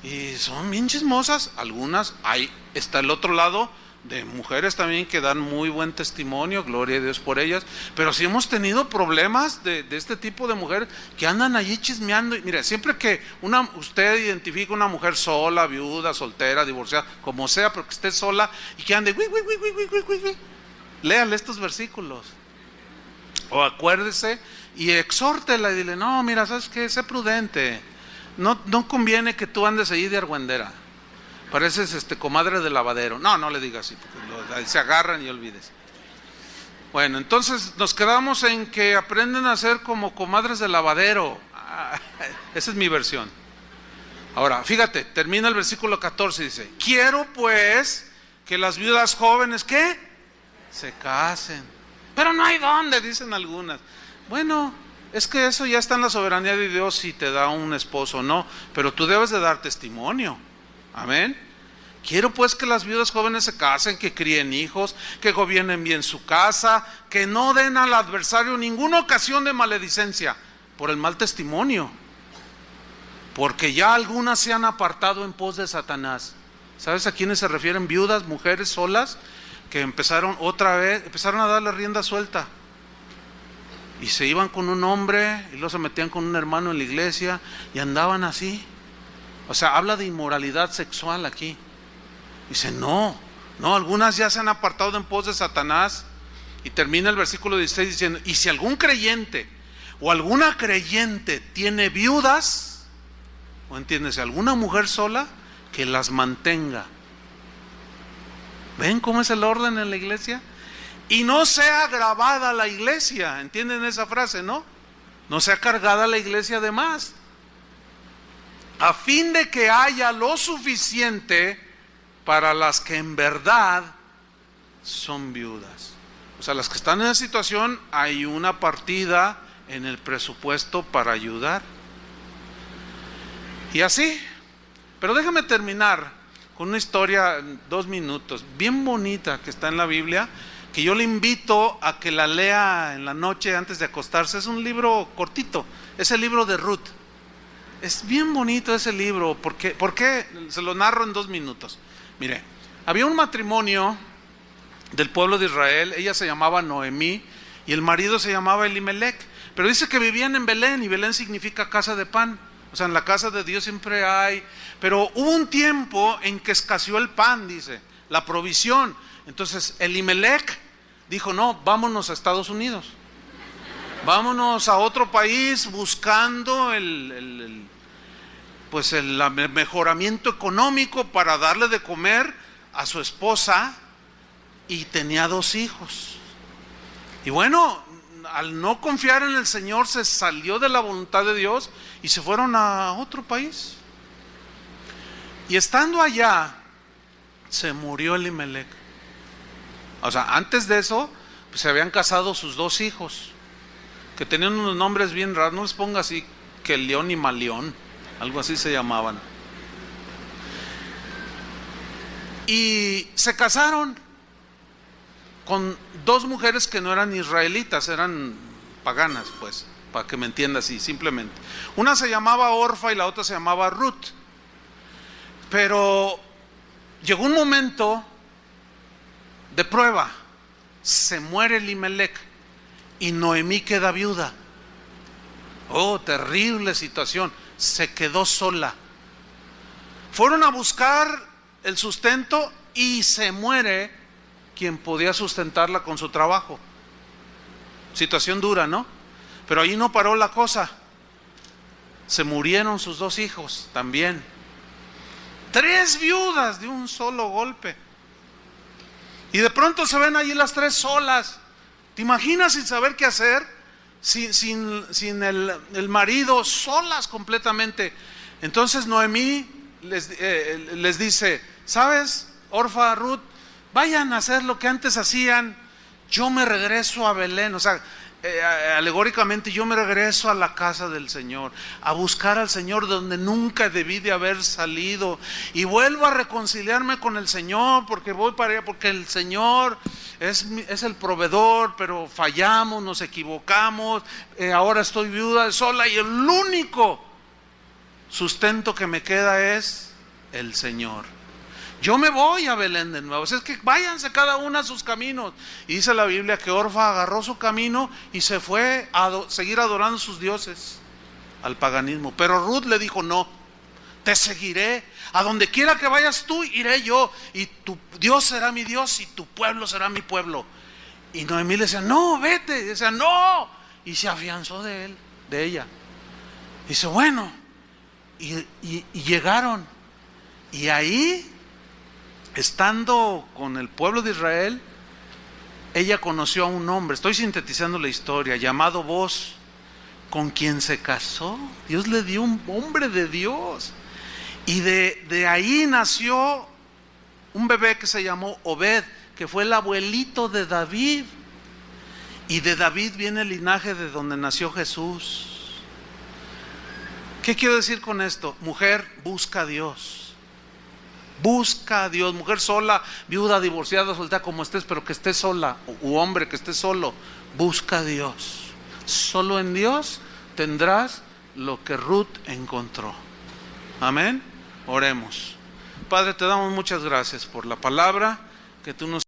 y son bien chismosas. Algunas, ahí está el otro lado de mujeres también que dan muy buen testimonio, gloria a Dios por ellas. Pero sí hemos tenido problemas de este tipo de mujeres que andan allí chismeando. Y mire, siempre que usted identifica una mujer sola, viuda, soltera, divorciada, como sea, pero que esté sola y que ande, léale estos versículos. O acuérdese y exhórtela y dile, no, mira, ¿sabes qué? Sé prudente. No conviene que tú andes ahí de argüendera. Pareces comadre de lavadero. No le digas así, porque se agarran y olvides. Bueno, entonces nos quedamos en que aprenden a ser como comadres de lavadero. Esa es mi versión. Ahora, fíjate, termina el versículo 14 y dice, quiero pues que las viudas jóvenes, ¿qué? Se casen. Pero no hay dónde, dicen algunas. Bueno, es que eso ya está en la soberanía de Dios si te da un esposo o no, pero tú debes de dar testimonio. Amén. Quiero pues que las viudas jóvenes se casen, que críen hijos, que gobiernen bien su casa, que no den al adversario ninguna ocasión de maledicencia por el mal testimonio, porque ya algunas se han apartado en pos de Satanás. ¿Sabes a quiénes se refieren? Viudas, mujeres solas, que empezaron a darle rienda suelta. Y se iban con un hombre y luego se metían con un hermano en la iglesia y andaban así. O sea, habla de inmoralidad sexual aquí. Dice, no, algunas ya se han apartado en pos de Satanás. Y termina el versículo 16 diciendo, y si algún creyente o alguna creyente tiene viudas, o entiéndese, alguna mujer sola, que las mantenga. ¿Ven cómo es el orden en la iglesia? Y no sea grabada la iglesia, ¿entienden esa frase, no? No sea cargada la iglesia de más, a fin de que haya lo suficiente para las que en verdad son viudas. O sea, las que están en esa situación, hay una partida en el presupuesto para ayudar. Y así. Pero déjame terminar con una historia, 2 minutos, bien bonita, que está en la Biblia, que yo le invito a que la lea en la noche antes de acostarse. Es un libro cortito, es el libro de Ruth. Es bien bonito ese libro. ¿Por qué? Se lo narro en 2 minutos. Mire, había un matrimonio del pueblo de Israel. Ella se llamaba Noemí y el marido se llamaba Elimelec. Pero dice que vivían en Belén, y Belén significa casa de pan. O sea, en la casa de Dios siempre hay. Pero hubo un tiempo en que escaseó el pan, dice, la provisión. Entonces Elimelec dijo: no, vámonos a Estados Unidos. Vámonos a otro país buscando el mejoramiento económico para darle de comer a su esposa, y tenía 2 hijos. Y bueno, al no confiar en el Señor, se salió de la voluntad de Dios y se fueron a otro país. Y estando allá, se murió Elimelec. O sea, antes de eso, pues, se habían casado sus 2 hijos, que tenían unos nombres bien raros. No les ponga así, que León y Malión, algo así se llamaban. Y se casaron con 2 mujeres que no eran israelitas, eran paganas, pues, para que me entienda así, simplemente. Una se llamaba Orfa y la otra se llamaba Ruth. Pero llegó un momento de prueba. Se muere Elimelec y Noemí queda viuda. Oh, terrible situación. Se quedó sola. Fueron a buscar el sustento y se muere quien podía sustentarla con su trabajo. Situación dura, ¿no? Pero ahí no paró la cosa. Se murieron sus 2 hijos también. 3 viudas de un solo golpe. Y de pronto se ven allí las 3 solas. ¿Te imaginas, sin saber qué hacer? Sin el marido, solas completamente. Entonces Noemí les dice: ¿sabes, Orfa, Ruth? Vayan a hacer lo que antes hacían. Yo me regreso a Belén. O sea, alegóricamente, yo me regreso a la casa del Señor, a buscar al Señor donde nunca debí de haber salido, y vuelvo a reconciliarme con el Señor, porque voy para allá, porque el Señor es el proveedor, pero fallamos, nos equivocamos, ahora estoy viuda, sola, y el único sustento que me queda es el Señor. Yo me voy a Belén de nuevo. O sea, es que váyanse cada una a sus caminos. Y dice la Biblia que Orfa agarró su camino y se fue a seguir adorando sus dioses, al paganismo. Pero Ruth le dijo: no, te seguiré. A donde quiera que vayas tú, iré yo. Y tu Dios será mi Dios y tu pueblo será mi pueblo. Y Noemí le decía: no, vete. Y decía: no. Y se afianzó de ella. Dice: bueno. Y llegaron. Y ahí, estando con el pueblo de Israel, ella conoció a un hombre, estoy sintetizando la historia, llamado Boz, con quien se casó. Dios le dio un hombre de Dios. Y de ahí nació un bebé que se llamó Obed, que fue el abuelito de David. Y de David viene el linaje de donde nació Jesús. ¿Qué quiero decir con esto? Mujer, busca a Dios. Busca a Dios. Mujer sola, viuda, divorciada, soltera, como estés, pero que estés sola, u hombre que estés solo, busca a Dios. Solo en Dios tendrás lo que Ruth encontró. Amén. Oremos. Padre, te damos muchas gracias por la palabra que tú nos